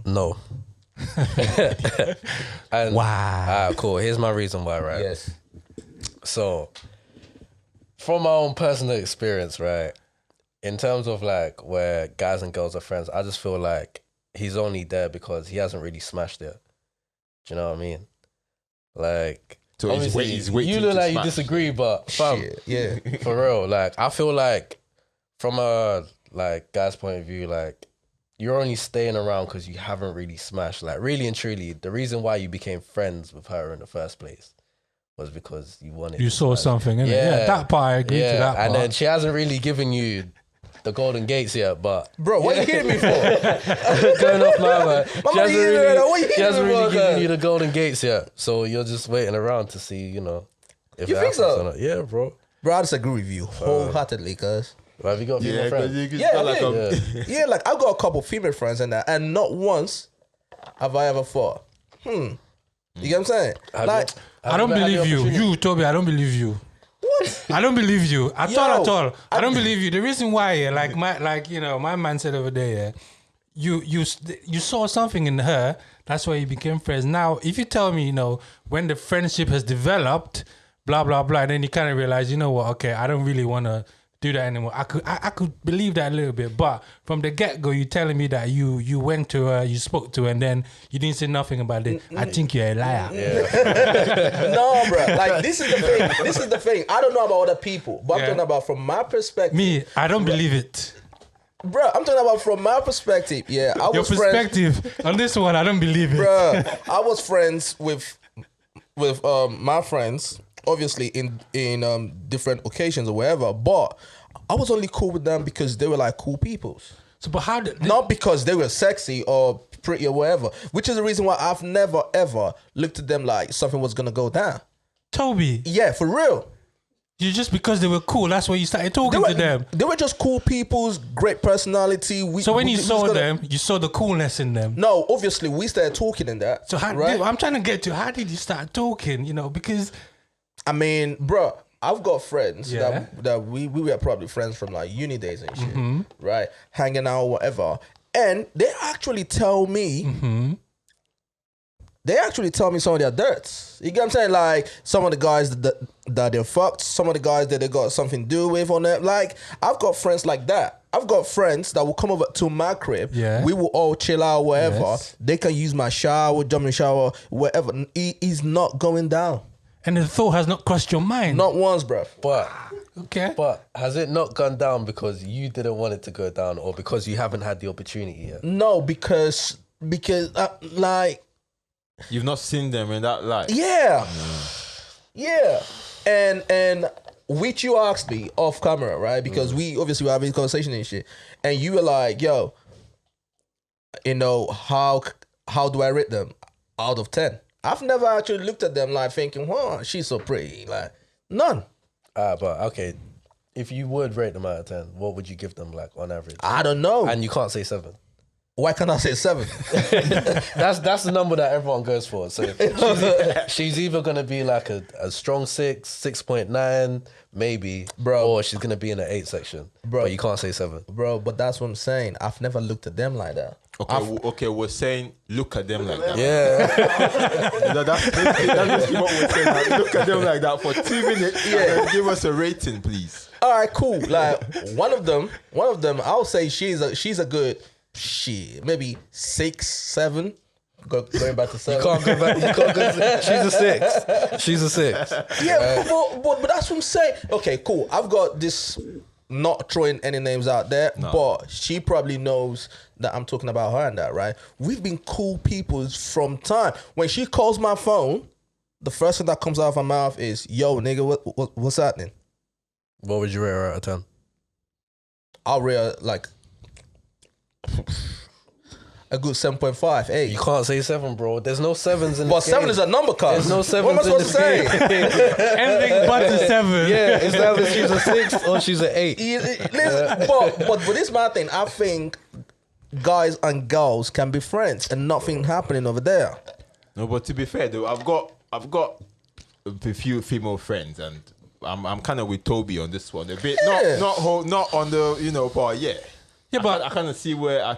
No. And, Wow. cool. Here's my reason why, right? Yes. So, from my own personal experience, right, in terms of like where guys and girls are friends, I just feel like he's only there because he hasn't really smashed it. Do you know what I mean? Like, So he's obviously, waiting you look to like you smash. disagree, but fam, Shit, yeah. for real, like I feel like from a like guy's point of view, like you're only staying around because you haven't really smashed. Like really and truly, the reason why you became friends with her in the first place was because you wanted. You to saw smash. something, innit? Yeah, that part I agree to that part. And then she hasn't really given you the golden gates yet, but Bro, what you hitting me for? going off my man. She Mama, hasn't you really, know, what you she hasn't hitting me really for, given cuz? you the golden gates yet. So you're just waiting around to see, you know, if You it think happens so? or not. Yeah, bro. Bro, I disagree with you wholeheartedly, cuz. Well, have you got female Yeah, friends? because you Yeah, feel I like did. Yeah, like I've got a couple female friends and that, and not once have I ever thought, you get what I'm saying? Like, I don't believe you. You, Toby, I don't believe you. I don't believe you at all. I don't believe you. The reason why, yeah, my man said over there, yeah, you saw something in her. That's why you became friends. Now, if you tell me, when the friendship has developed, blah blah blah, then you kind of realize, you know what? Okay, I don't really want to do that anymore. I could believe that a little bit, but from the get go, you telling me that you went to her, you spoke to her, and then you didn't say nothing about it. I think you're a liar. no, bro. Like this is the thing. This is the thing. I don't know about other people, but I'm talking about from my perspective. Me, I don't believe it. Bro, I'm talking about from my perspective. Yeah, I Your was friends. perspective on this one, I don't believe it. Bro, I was friends with my friends, obviously in different occasions or whatever. But I was only cool with them because they were like cool people. So, but how did Not because they were sexy or pretty or whatever. Which is the reason why I've never ever looked at them like something was gonna go down. Toby? Yeah, for real. You just because they were cool, that's why you started talking to them. They were just cool people's great personality. So when you saw them, you saw the coolness in them. No, obviously we started talking in that. So right? I'm trying to get to how did you start talking? Because I mean, bro, I've got friends Yeah. that we were probably friends from like uni days and shit, right? Hanging out, whatever. And they actually tell me, they actually tell me some of their dirts. You get what I'm saying? Like some of the guys that they fucked, some of the guys that they got something to do with on it. Like I've got friends like that. I've got friends that will come over to my crib. Yeah. We will all chill out, whatever. Yes. They can use my shower, jump in the shower, whatever. He's not going down. and the thought has not crossed your mind. Not once, bruv. But has it not gone down because you didn't want it to go down, or because you haven't had the opportunity yet? No, because like You've not seen them in that light. yeah, and which you asked me off camera, right? Because we obviously were having a conversation and shit, and you were like, "Yo, how do I rate them out of 10?" I've never actually looked at them like thinking, "Wow, she's so pretty." Like none. But okay, if you would rate them out of 10, what would you give them, like, on average? I don't know. And you can't say 7. Why can't I say 7? That's the number that everyone goes for. So she's either gonna be like a strong 6, 6.9, maybe, Bro. or she's gonna be in the 8 section. Bro. But you can't say 7. Bro, but that's what I'm saying. I've never looked at them like that. Okay, we're saying look at them like that. Yeah. That's basically what we're saying. Like, look at them like that for 2 minutes. And give us a rating, please. All right, cool. Like one of them, I'll say she's a good shit, maybe 6, 7. Going back to 7. You can't go back. You can't go. She's a 6. Yeah, but that's what I'm saying. Okay, cool. I've got this. Not throwing any names out there, but she probably knows that I'm talking about her and that, right? We've been cool people from time. When she calls my phone, the first thing that comes out of her mouth is, "Yo, nigga, what's happening?" What would you rate her out of 10? I'll rate her like a good 7.5, 8. You can't say 7, bro. There's no 7s in But this game. 7 is a number, cuz. There's no 7s What am I supposed to say? Anything but a 7. Yeah, it's either she's a 6 or she's an 8. Listen, but this is my thing. I think guys and girls can be friends and nothing happening over there. No, but to be fair though, I've got a few female friends, and I'm kind of with Toby on this one. A bit not on the but yeah. Yeah, but I kind of see where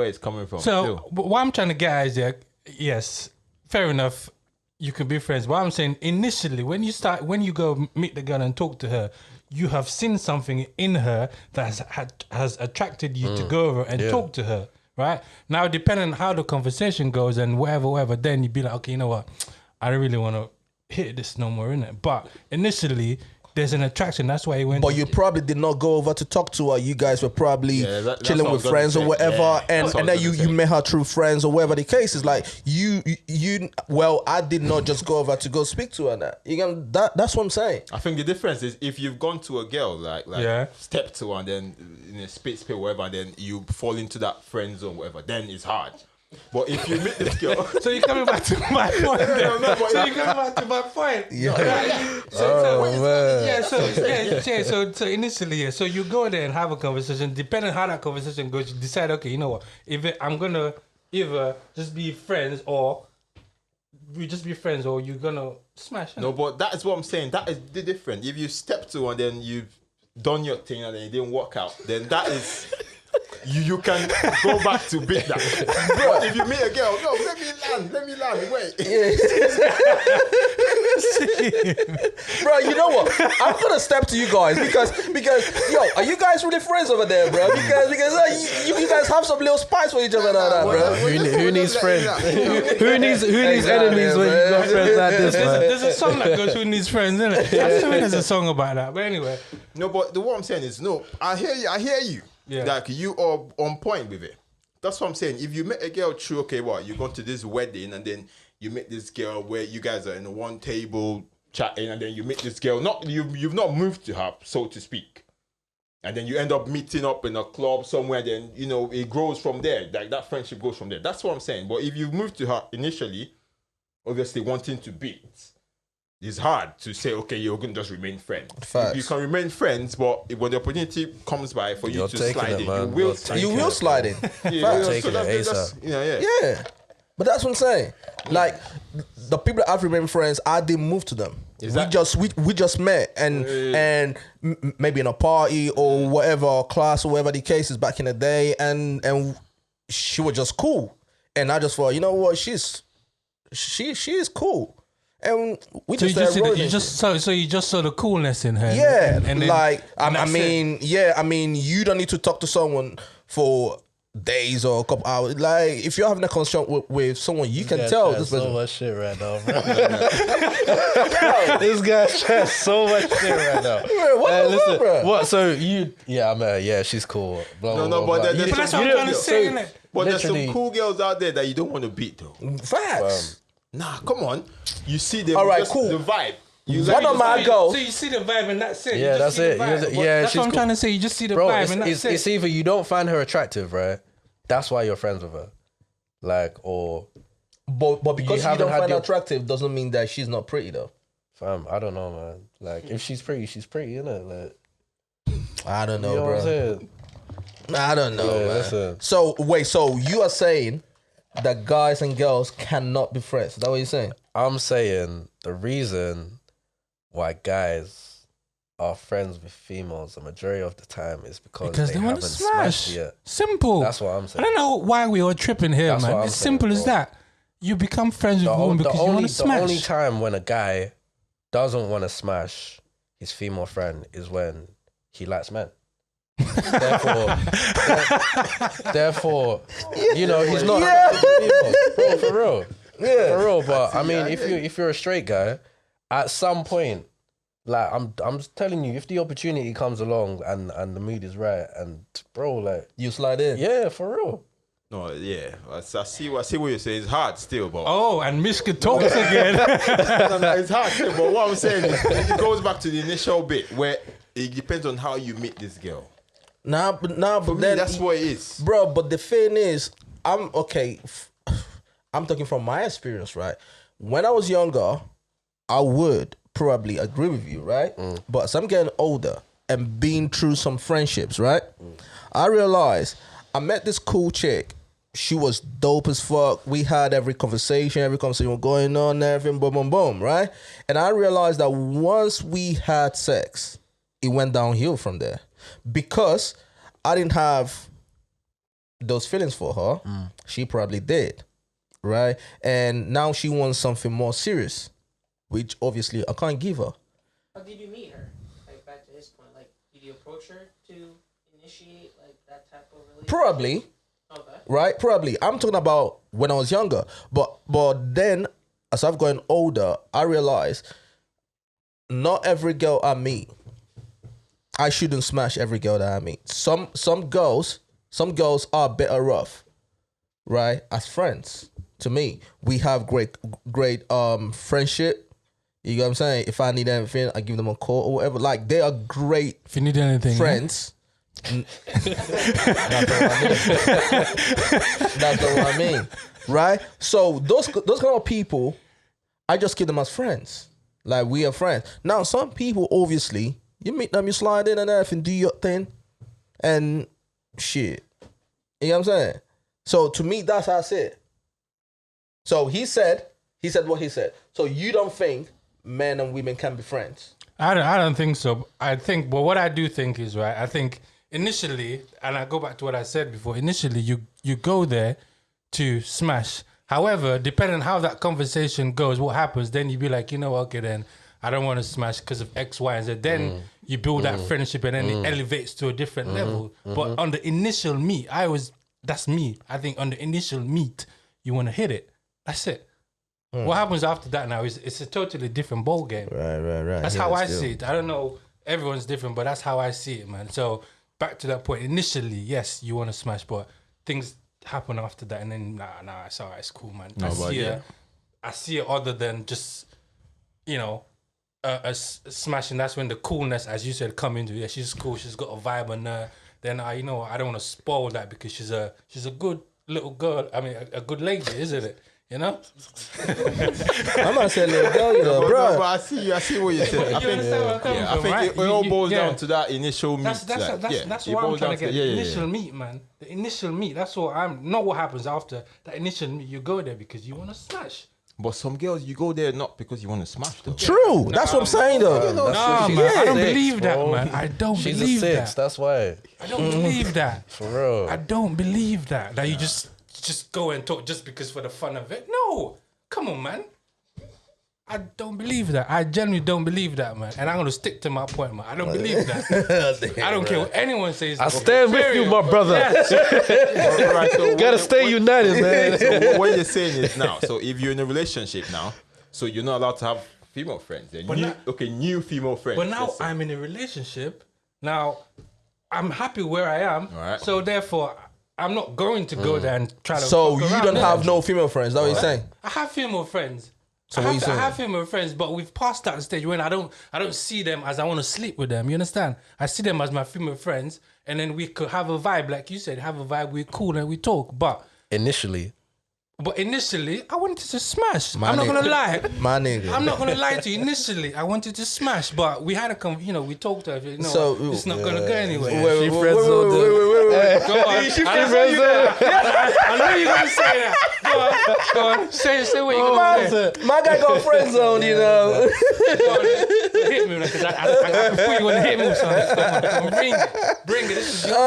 it's coming from. so still. what I'm trying to get at is, yes, fair enough. You can be friends, but I'm saying initially when you go meet the girl and talk to her, you have seen something in her that has attracted you to go over and talk to her. Right now, depending on how the conversation goes and whatever, then you'd be like, okay, you know what, I don't really want to hit this no more, innit? But initially, there's an attraction. That's why he went. But you probably did not go over to talk to her. You guys were probably that's chilling what I with was gonna friends or say. whatever, Yeah, and that's what I then was you gonna say. met her through friends or whatever the case is. Like you. Well, I did not just go over to go speak to her. Now you can, that's what I'm saying. I think the difference is if you've gone to a girl, like Yeah. step to her and then in a spit, whatever, and then you fall into that friend zone, whatever, then it's hard. But if you meet this girl, So you're coming back to my point. Then. No, but So you're coming back to my point. Yeah. So initially, yeah. So you go there and have a conversation. Depending on how that conversation goes, you decide, okay, you know what? I'm gonna either just be friends or we just be friends, or you're gonna smash. no, but that is what I'm saying. That is the difference. If you step to her and then you've done your thing and then it didn't work out, then that is. You can go back to beat that. But if you meet a girl, no, let me land, wait. Bro, you know what? I'm gonna step to you guys because yo, are you guys really friends over there, bro? Because you guys have some little spice for each other, bro. Who needs friends? Who needs Exactly, enemies when you got man. friends like this, man? There's a song that goes, "Who needs friends?" Isn't it? I think there's a song about that. But anyway, No, but what I'm saying is, no, I hear you. Yeah. Like, you are on point with it. That's what I'm saying. If you met a girl through, okay, you go to this wedding and then you meet this girl where you guys are in one table chatting and then you meet this girl, you've not moved to her, so to speak. And then you end up meeting up in a club somewhere, then, it grows from there. Like, that friendship goes from there. That's what I'm saying. But if you move to her initially, obviously wanting to beat, it's hard to say, okay, you're going to just remain friends. Facts. You can remain friends, but when the opportunity comes by for you You're to taking slide it, in, man. you will You're slide You in. will slide in. Yeah, Taking it that's ASAP. Yeah. But that's what I'm saying. Like the people that I've remained friends, I didn't move to them. We just met and maybe in a party or whatever class or whatever the case is back in the day, and she was just cool, and I just thought, you know what, she is cool, and we so just you just started rolling. you just saw the coolness in her. Yeah, and then, like and I that's mean, you don't need to talk to someone for days or a couple hours. Like if you're having a conversation with someone, you can tell this so person. much shit right now, bro. This guy's trying so much shit right now. Bro, what the fuck, bro? What? So you? Yeah, I met her. Yeah, she's cool. Blah, No, blah, but blah. there's But that's what some- I'm trying to say, innit? But there's some Literally- cool girls out there that you don't want to beat, though. Facts. Nah, come on. You see them. All right, just cool. The vibe. You One of my girls. So you see the vibe and that's it. You Yeah, just that's see the it. vibe. Yeah, That's she's what I'm cool. trying to say. You just see the Bro, vibe and that's it. it's either you don't find her attractive, right? That's why you're friends with her. Like, or But because you haven't don't had find her the- attractive doesn't mean that she's not pretty though. fam, I don't know, man. Like, if she's pretty, innit? Like, I don't know, you know what I'm bro. saying? I don't know, Yeah, man. listen. So wait, so you are saying that guys and girls cannot be friends? Is that what you're saying? I'm saying the reason why guys are friends with females the majority of the time is because Because they want haven't to smash. smashed yet. Simple. That's what I'm I saying. don't know why we are tripping here, That's man. what I'm It's simple saying, as bro. that. You become friends with The, a woman the because you only want to the only smash. time when a guy doesn't want to smash his female friend is when he likes men. therefore, you know, he's not bro, for real. Yeah. For real, but I mean, if you're a straight guy, at some point, like I'm telling you, if the opportunity comes along and the mood is right, and bro, like You slide in. yeah, for real. No, yeah. I see what you're saying. It's hard still, but Oh, and Mishka talks again. no, it's hard still. But what I'm saying is, it goes back to the initial bit where it depends on how you meet this girl. But For me, then that's what it is. bro. But the thing is, I'm okay. I'm talking from my experience, right? When I was younger, I would probably agree with you, right? But as I'm getting older and being through some friendships, right? I realized I met this cool chick. She was dope as fuck. We had every conversation was going on, everything, boom, boom, boom, right? And I realized that once we had sex, it went downhill from there because I didn't have those feelings for her. She probably did, right? And now she wants something more serious, which obviously I can't give her. How did you meet her? Like back to his point, like did you approach her to initiate like that type of relationship? Probably, Okay. right? Probably. I'm talking about when I was younger, but then as I've gotten older, I realize not every girl I meet, I shouldn't smash every girl that I meet. Some girls are better off, right? As friends. To me, we have great friendship. You know what I'm saying? If I need anything, I give them a call or whatever. Like, they are great If you need anything, friends. That's what I mean, right? So those kind of people, I just keep them as friends. Like, we are friends. Now, some people, obviously, you meet them, you slide in and everything, do your thing, and shit. You know what I'm saying? So to me, that's how I see it. So he said what he said. So you don't think men and women can be friends? I don't think so. I think, but what I do think is, right, I think initially, and I go back to what I said before, initially you go there to smash. However, depending on how that conversation goes, what happens, then you be like, you know, okay, then I don't want to smash because of X, Y, and Z. Then you build that friendship and then it elevates to a different level. But on the initial meet, that's me. I think on the initial meet, you want to hit it. That's it. What happens after that now is it's a totally different ball game. Right. That's how I see it. I don't know, everyone's different, but that's how I see it, man. So back to that point, initially, yes, you want to smash, but things happen after that, and then nah, it's alright, it's cool, man. I see it other than just, you know, a smashing. That's when the coolness, as you said, come into. Yeah, she's cool. She's got a vibe on her. Then I don't want to spoil that because she's a good little girl. I mean, a good lady, isn't it? You know. I'm not saying little girl, you know, bro. But I see what you're saying. I think it all boils down to that initial meet. That's what I'm trying to get. The initial meet, man. The initial meet. That's what not what happens after that initial meet. You go there because you want to smash. But some girls, you go there not because you want to smash them. True. That's what I'm saying, though. Man, I don't believe that, man. I don't She's believe a six, that. that's why. I don't believe that. For real. I don't believe that. That you just go and talk just because for the fun of it. No. Come on, man. I don't believe that. I genuinely don't believe that, man. And I'm going to stick to my point, man. I don't believe that. I don't care what anyone says. I stand with you, my brother. Right, so Gotta stay united, man. So what you're saying is now, so if you're in a relationship now, so you're not allowed to have female friends. Then new female friends. But now I'm in a relationship. Now I'm happy where I am. Right. So therefore, I'm not going to go there and try to. So fuck you around don't there. have no female friends? That's what you're saying? I have female friends. So I what have, you saying? I have female friends, but we've passed that stage when I don't see them as I want to sleep with them. You understand? I see them as my female friends, and then we could have a vibe, like you said, have a vibe. We're cool and we talk. But initially, I wanted to smash. I'm not gonna lie. My nigga. I'm not gonna lie to you. Initially, I wanted to smash, but we had we talked to her. So, it's not gonna go anywhere. Wait. Go on. I know you're gonna say that. Go on. Say what you're gonna say. My guy got friend zone, you know. Go on. Hit me, because I before you wanna hit me with something. Come on, bring it. This is your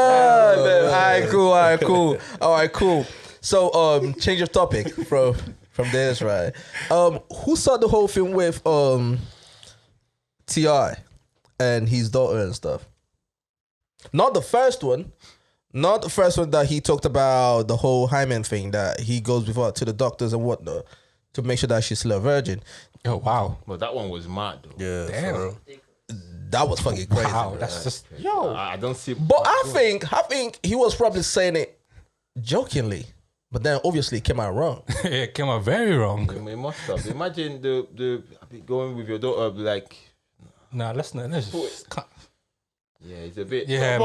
All right, cool. So, change of topic from this, right? Who saw the whole thing with T.I. and his daughter and stuff? Not the first one that he talked about the whole hymen thing that he goes before to the doctors and whatnot to make sure that she's still a virgin. Oh wow! Well, that one was mad though. Yeah, Damn. That was fucking crazy. Wow, bro. that's just I don't see. But I think he was probably saying it jokingly. But then obviously it came out wrong. It came out very wrong. It must have. Imagine the going with your daughter like. Nah, let's just Yeah, it's a bit. Yeah,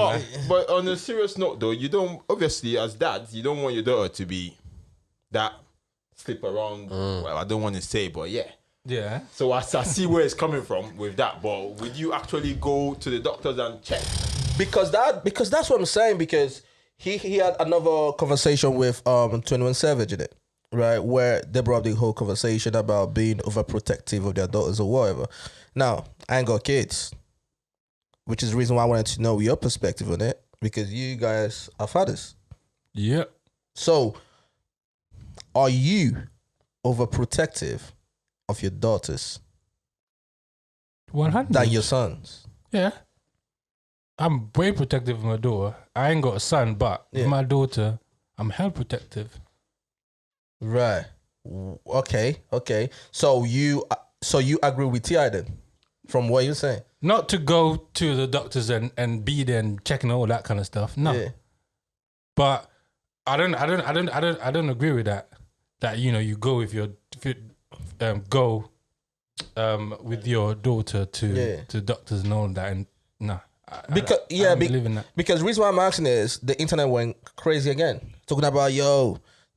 but on a serious note, though, you don't obviously as dads, you don't want your daughter to be that slip around. Well, I don't want to say, but yeah. Yeah. So I see where it's coming from with that. But would you actually go to the doctors and check? Because that's what I'm saying. Because he had another conversation with 21 Savage in it, right? Where they brought up the whole conversation about being overprotective of their daughters or whatever. Now, I ain't got kids, which is the reason why I wanted to know your perspective on it, because you guys are fathers. Yeah. So, are you overprotective of your daughters 100 than your sons? Yeah. I'm way protective of my daughter. I ain't got a son, but with my daughter, I'm hell protective. Right. Okay. So you agree with Ti then, from what you're saying? Not to go to the doctors and be there and checking all that kind of stuff. No. Yeah. But I don't agree with that. That you go with your with your daughter to doctors and all that, and nah. I don't believe in that. Because the reason why I'm asking is the internet went crazy again, talking about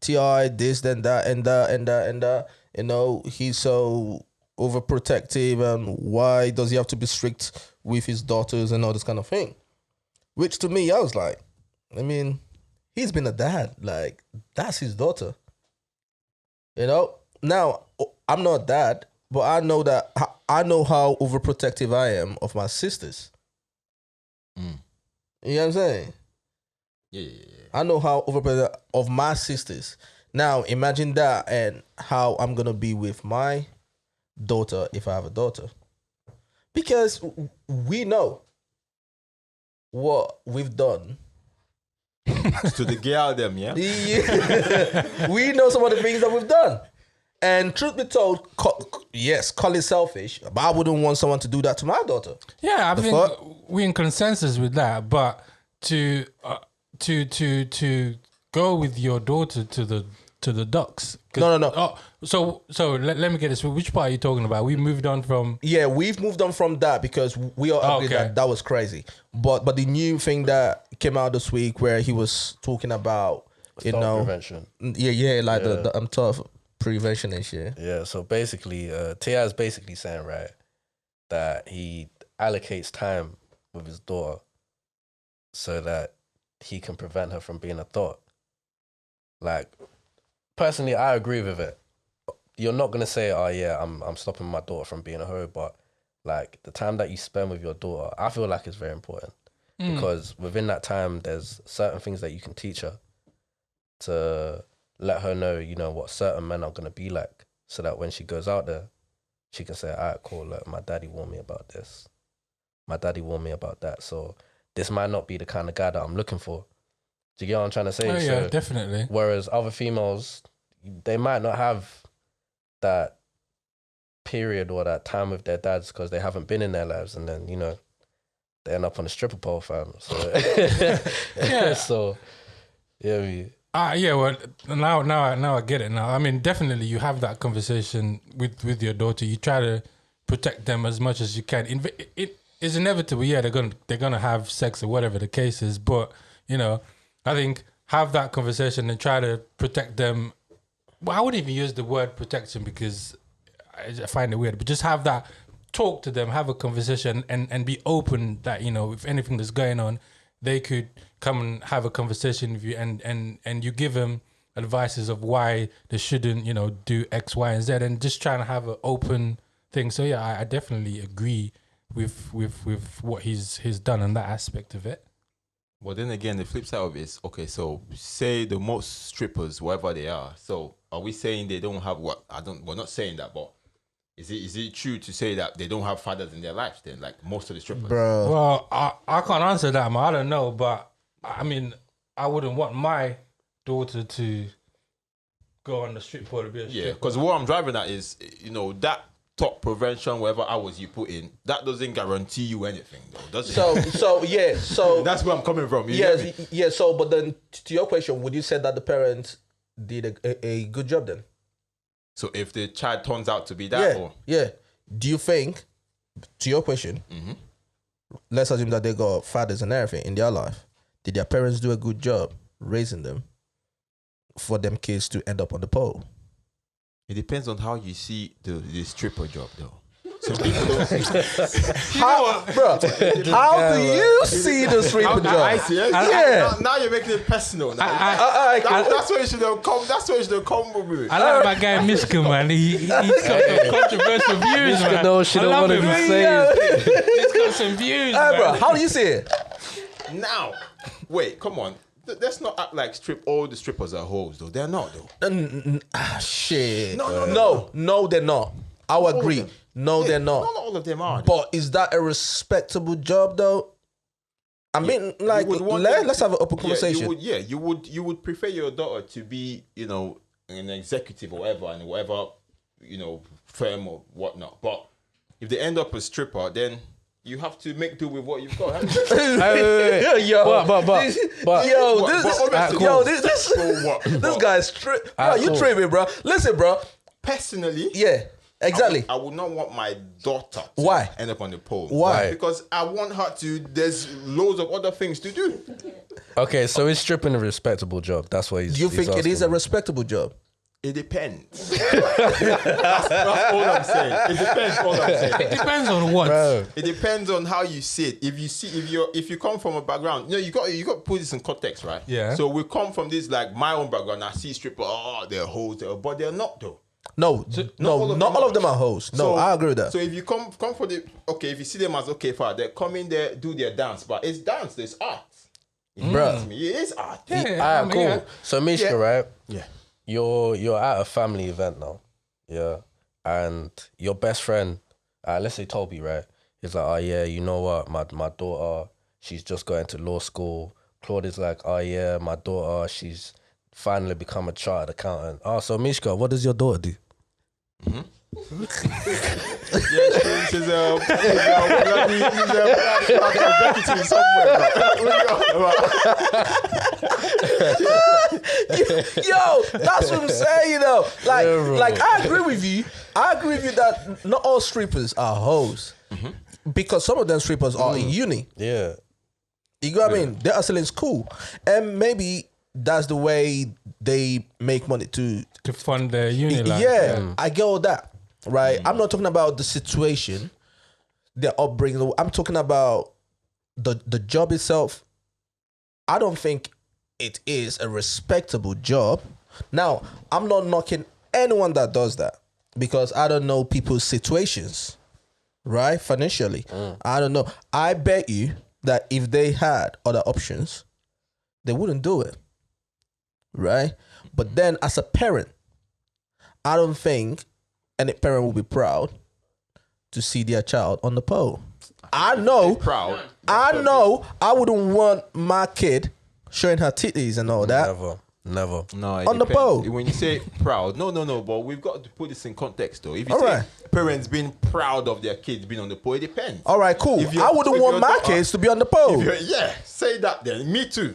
Ti this, then that, and that. He's so overprotective, and why does he have to be strict with his daughters and all this kind of thing? Which to me, I was like, I mean, he's been a dad. Like, that's his daughter. Now I'm not a dad, but I know how overprotective I am of my sisters. You know what I'm saying? Yeah. I know how overprotective of my sisters. Now imagine that and how I'm gonna be with my daughter if I have a daughter, because we know what we've done. To the girl them, yeah. We know some of the things that we've done. And truth be told, yes, call it selfish, but I wouldn't want someone to do that to my daughter. Yeah, I think we're in consensus with that. But to go with your daughter to the docks. No. Oh, so let me get this. Which part are you talking about? We moved on from. Yeah, we've moved on from that because we all agree that was crazy. But the new thing that came out this week where he was talking about prevention. Yeah, like the tough prevention and shit. Yeah, so basically, Ti is basically saying, right, that he allocates time with his daughter so that he can prevent her from being a thought. Like, personally, I agree with it. You're not gonna say, "Oh yeah, I'm stopping my daughter from being a hoe," but like the time that you spend with your daughter, I feel like it's very important because within that time, there's certain things that you can teach her to let her know, what certain men are gonna be like, so that when she goes out there, she can say, "All right, cool. Look, my daddy warned me about this. My daddy warned me about that. So this might not be the kind of guy that I'm looking for." Do you get what I'm trying to say? Oh, yeah, definitely. Whereas other females, they might not have that period or that time with their dads because they haven't been in their lives, and then they end up on a stripper pole, fam. So yeah. So yeah. Well, now I get it. Now, I mean, definitely, you have that conversation with your daughter. You try to protect them as much as you can. It is inevitable. Yeah, they're gonna have sex or whatever the case is, but I think have that conversation and try to protect them. Well, I wouldn't even use the word protection because I find it weird, but just have that, talk to them, have a conversation and be open that, if anything that's going on, they could come and have a conversation with you and you give them advices of why they shouldn't, do X, Y, and Z, and just trying to have an open thing. So yeah, I definitely agree with what he's done on that aspect of it. Well, then again, the flip side of it is, okay, so say the most strippers, wherever they are, so are we saying they don't have we're not saying that, but is it true to say that they don't have fathers in their lives then, like most of the strippers? Bro. Well, I can't answer that, man. I don't know, but I mean, I wouldn't want my daughter to go on the strip pole to be a stripper. Yeah, because what I'm driving at is, that top prevention, whatever hours you put in, that doesn't guarantee you anything, though, does it? So that's where I'm coming from. Yeah. So, but then to your question, would you say that the parents did a good job then? So if the child turns out to be that, yeah. Do you think, to your question, let's assume that they got fathers and everything in their life, did their parents do a good job raising them for them kids to end up on the pole? It depends on how you see the stripper job, though. Some people don't see. How do you see the stripper job? I see it. Yeah. Now you're making it personal. That's where you should have come. That's where you should have come with it. I like my guy Mishka, man. He's got some controversial views, man. No, she don't want to be saying. He's got some views, man. Bro, how do you see it? Now, wait, come on. Let's not act like all the strippers are hoes, though. They're not, though. Shit. No, they're not. I'll agree. No, they're not. Not all of them are. But is that a respectable job, though? I mean, like, let's have an open conversation. You would prefer your daughter to be, an executive or whatever, and whatever, firm or whatnot. But if they end up a stripper, then you have to make do with what you've got. Yo, this guy's you tripping, bro. Listen, bro. Personally, Yeah, exactly. I would not want my daughter to Why? end up on the pole. Why? Because I want her to. There's loads of other things to do. Okay, so is stripping a respectable job? That's what he's. Do you he's think it is a asking. respectable job? It depends. that's all I'm saying. It depends. All I'm saying. It depends on what. Bro, It depends on how you see it. If you come from a background, you got to put this in context, right? Yeah. So we come from this, like my own background. I see stripper, they're hoes, but they're not though. No, not all of them are hoes. No, I agree with that. So if you come for if you see them as fine, they come in there, do their dance, but it's dance, it's art. Bruh. It is art. Yeah, alright, cool. yeah. So Mishka, right? Yeah. You're at a family event now, yeah, and your best friend, let's say Tobe, right? He's like, oh yeah, you know what, my daughter, she's just going to law school. Claude is like, oh yeah, my daughter, she's finally become a chartered accountant. Oh, so Mishka, what does your daughter do? She's a executive somewhere. Yo, that's what I'm saying, Like, I agree with you. I agree with you that not all strippers are hoes. Because some of them strippers are in uni. Yeah. You know what I mean? Their hustling's cool. And maybe that's the way they make money to fund their uni life. Yeah, I get all that. Right? I'm not talking about the situation, their upbringing. I'm talking about the job itself. I don't think it is a respectable job. Now, I'm not knocking anyone that does that because I don't know people's situations, right? Financially. I don't know. I bet you that if they had other options, they wouldn't do it, right? But then as a parent, I don't think any parent will be proud to see their child on the pole. I know. Proud. I know. I wouldn't want my kid showing her titties and all that. Never. No, it On the depends. pole. When you say proud, no, but we've got to put this in context though. If you All say right. parents being proud of their kids being on the pole, it depends. All right, cool. If you're- I wouldn't if want your my daughter- kids to be on the pole. Yeah, say that then. Me too.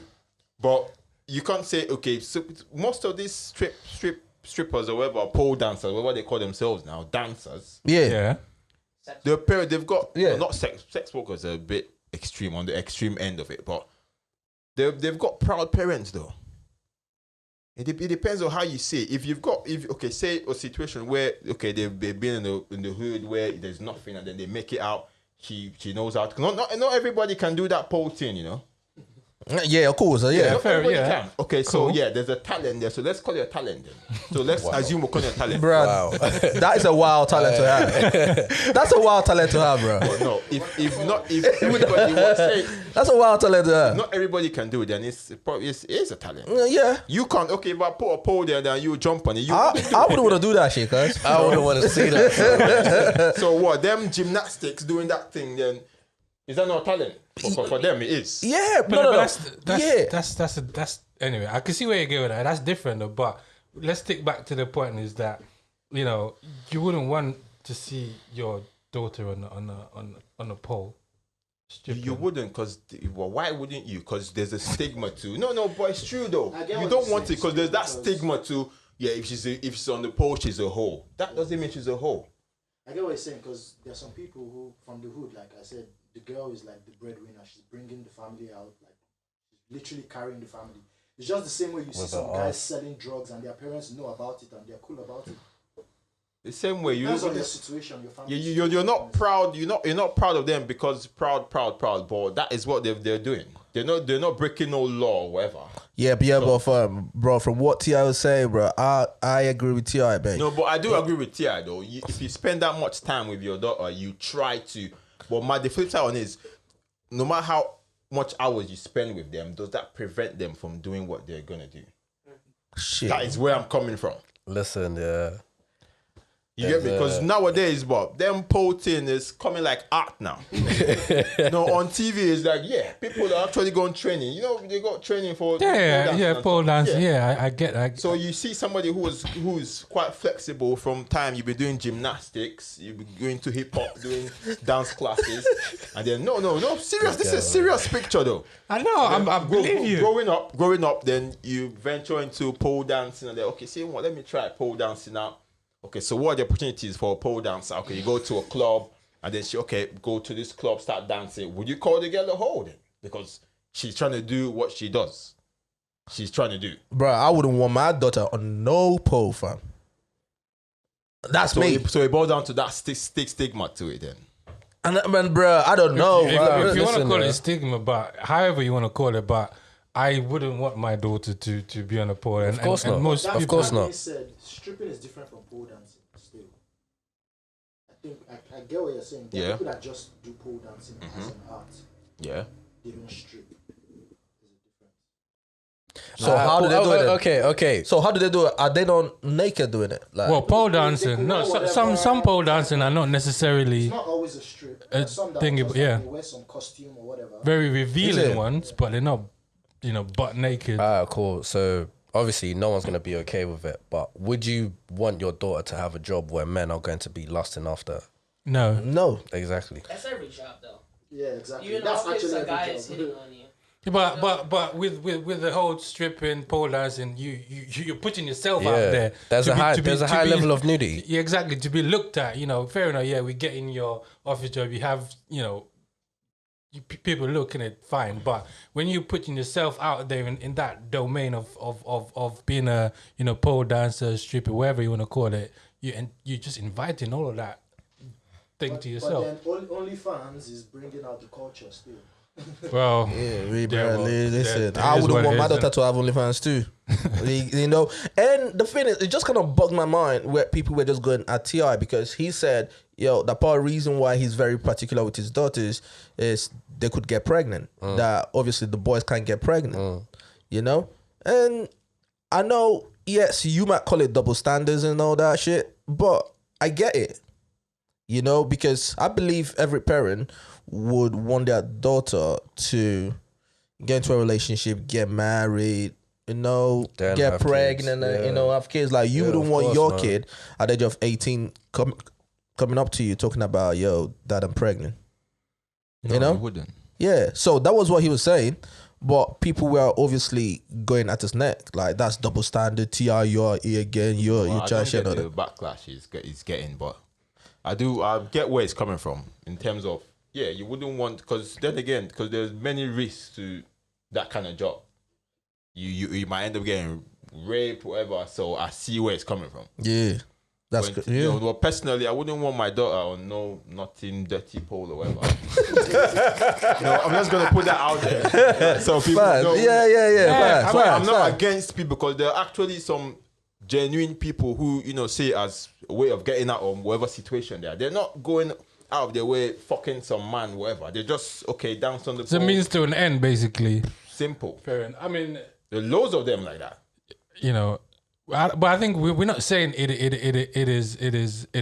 But you can't say, okay, so most of these strippers or whatever, pole dancers, whatever they call themselves now, dancers, Yeah. Yeah. their parents, they've got, Yeah. not sex workers are a bit extreme, on the extreme end of it, but they've got proud parents though. It depends on how you see it. Say a situation where, they've been in the hood where there's nothing and then they make it out, she knows how to, not everybody can do that pole thing, you know? Yeah, of course. Yeah. Not fair, everybody yeah. can. Okay, so there's a talent there. So let's call it a talent then. So let's assume we're calling it a talent. Bruh, Wow. that is a wild talent to have. That's a wild talent to have, bro. But no, if everybody wants say That's a wild talent to have. not everybody can do it, then it is a talent. Yeah. You can't. Okay, if I put a pole there, then you jump on it. I wouldn't want to do that shit, cuz. I wouldn't want to see that. So what? Them gymnastics doing that thing, then is that not a talent? For them, it is. Yeah, But, no. that's anyway. I can see where you go with that. That's different though. But let's stick back to the point: is that you wouldn't want to see your daughter on a pole. Stripping. You wouldn't, because why wouldn't you? Because there's a stigma to. No, but it's true though. I get You what don't you're want it saying, because there's that because- stigma to. Yeah, if she's on the pole, she's a hoe. That doesn't mean she's a hoe. I get what you're saying because there's some people who from the hood, like I said, the girl is like the breadwinner. She's bringing the family out, like she's literally carrying the family. It's just the same way you see With some her guys ass. selling drugs and their parents know about it and they're cool about it. The same way Depends on their situation, your family. you're not proud. You're not proud of them because proud. But that is what they're doing. They're not breaking no law or whatever. Yeah, but from what T.I. was saying, bro, I agree with T.I., man. No, but I do agree with T.I. though. If you spend that much time with your daughter, you try to. But the flip side on is, no matter how much hours you spend with them, does that prevent them from doing what they're gonna do? Shit. That is where I'm coming from. Listen, yeah. You get me? Because nowadays, Bob, them pole thing is coming like art now. On TV, it's like, people are actually going training. They got training for pole dancing. Yeah, I get. So you see somebody who's quite flexible from time you've been doing gymnastics, you've been going to hip hop, doing dance classes, and then no, serious. This is a serious picture though. I know. I believe you. Growing up, then you venture into pole dancing, and then see what? Let me try pole dancing out. Okay, so what are the opportunities for a pole dancer? Okay, you go to a club, and then go to this club, start dancing. Would you call the girl a hoe then? Because she's trying to do what she does. She's trying to do. Bro, I wouldn't want my daughter on no pole, fam. That's me. So it boils down to that stigma to it then. And bro, I don't know. If you want to call it stigma, but however you want to call it, but I wouldn't want my daughter to be on a pole. Of course not. Of course not. Said, stripping is different from pole dancing still. I think I get what you're saying. There are people that just do pole dancing as an art. Yeah. They don't strip. So how do they do it? Okay. So how do they do it? Are they not naked doing it? Like, pole dancing. No, some pole dancing are not necessarily. It's not always a strip. Some that thing, just yeah. they wear some costume or whatever. Very revealing ones, but they're not, butt naked. Cool. So obviously no one's going to be okay with it, but would you want your daughter to have a job where men are going to be lusting after? No. Exactly. That's every job though. Yeah, exactly. You in That's office, actually a guy every is job. hitting on you. But with the whole stripping, pole dancing, you're putting yourself out there. There's a high level of nudity. Yeah, exactly. To be looked at, fair enough. Yeah, we get in your office job. You have, people looking at it, fine. But when you're putting yourself out there in that domain of being a pole dancer, stripper, whatever you want to call it, you're just inviting all of that thing to yourself. But then OnlyFans is bringing out the culture still. Well, listen, I wouldn't want my daughter to have OnlyFans too. And the thing is, it just kind of bugged my mind where people were just going at T.I. because he said, the part of reason why he's very particular with his daughters is they could get pregnant. That obviously the boys can't get pregnant, And I know, yes, you might call it double standards and all that shit, but I get it, because I believe every parent would want their daughter to get into a relationship, get married, get pregnant, kids. Have kids. Like you wouldn't want your not. kid at the age of 18 coming up to you talking about, dad, I'm pregnant. You wouldn't. Yeah. So that was what he was saying. But people were obviously going at his neck. Like, that's double standard. T.I., you're here again. You're trying to share the backlash he's getting, but I get where it's coming from in terms of, you wouldn't want, because there's many risks to that kind of job. You might end up getting raped, whatever. So I see where it's coming from. Yeah, that's good. Yeah. Well, personally, I wouldn't want my daughter on nothing dirty pole or whatever. I'm just gonna put that out there, so people know. Yeah. I'm not against people, because there are actually some genuine people who see it as a way of getting out of whatever situation they are. They're not going out of their way fucking some man, whatever. They're just dance on the pole. It's a means to an end, basically. Simple. Fair enough. I mean, there are loads of them like that. But I think we're not saying it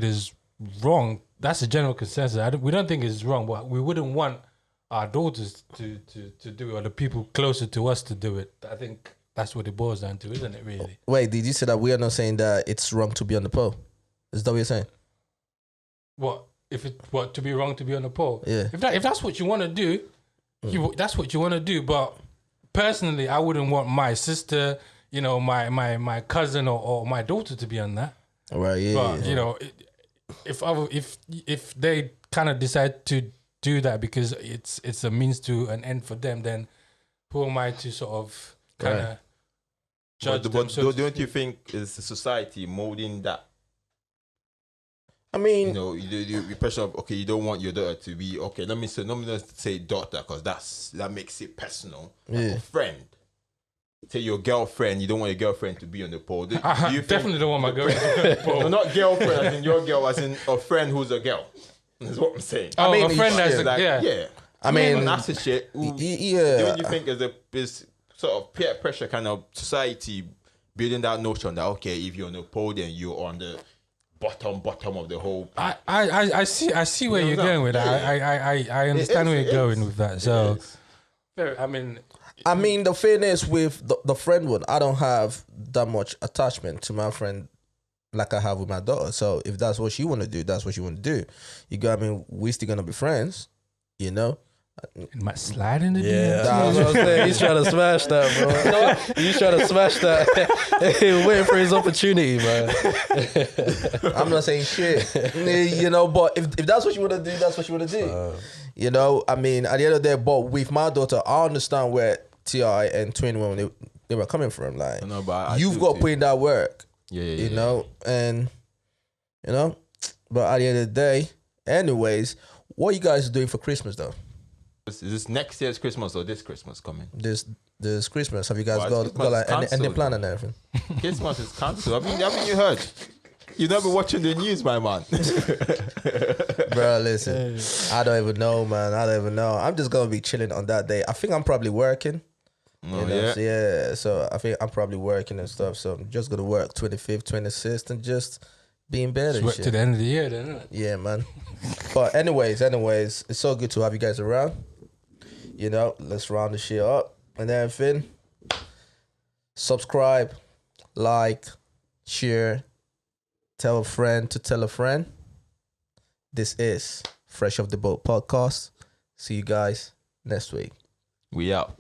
is wrong. That's a general consensus. We don't think it's wrong, but we wouldn't want our daughters to do it, or the people closer to us to do it. I think that's what it boils down to, isn't it? Really. Wait, did you say that we are not saying that it's wrong to be on the pole? Is that what you're saying? What? To be wrong to be on the pole? Yeah. If that's what you want to do, that's what you want to do. But personally, I wouldn't want my sister, my cousin or my daughter to be on that. Right. Yeah. But if they kind of decide to do that because it's a means to an end for them, then who am I to sort of kind of judge them? But don't you think it's the society molding that? I mean, the pressure of, you don't want your daughter to be, let me just say daughter, because that makes it personal. Yeah. A friend. Say your girlfriend, you don't want your girlfriend to be on the pole. Do you definitely don't want my girlfriend to be on the pole. No, not girlfriend, as in your girl, as in a friend who's a girl. That's what I'm saying. Oh, I mean, a friend that's yeah. I mean, that's the shit. Yeah. Don't you think is sort of peer pressure kind of society building that notion that, if you're on the pole, then you're on the bottom of the whole. I see where you're going with that. I understand where you're going with that. So, I mean, the thing is with the friend one, I don't have that much attachment to my friend like I have with my daughter. So if that's what she want to do, that's what she want to do. You got me. We still gonna be friends, you know. It might slide in the Yeah, DMs. that's what I'm saying. He's trying to smash that, bro. He's trying to smash that. He's waiting for his opportunity, man. I'm not saying shit, you know. But if that's what you want to do, that's what you want to do. You know, I mean, at the end of the day, but with my daughter, I understand where T.I. and Twin when they were coming from. Like, No, but you've got to put in that work. Yeah. You know, and you know, but at the end of the day, anyways, what are you guys doing for Christmas though? Is this next year's Christmas or this Christmas coming? This Christmas, have you guys Well, got Christmas like is any cancelled. plan and everything? Christmas is cancelled. Haven't you heard? You've never been watching the news, my man. Bro, listen, I don't even know, man. I don't even know. I'm just gonna be chilling on that day. I think I'm probably working. Oh, You know, yeah. so, yeah. So I think I'm probably working and stuff. So I'm just gonna work 25th, 26th, and just be in bed It's and work shit. to the end of the year, then, isn't it? Yeah, man. But anyways, it's so good to have you guys around. You know, let's round the shit up and everything. Subscribe, like, share, tell a friend to tell a friend. This is Fresh Off The Boat podcast. See you guys next week. We out.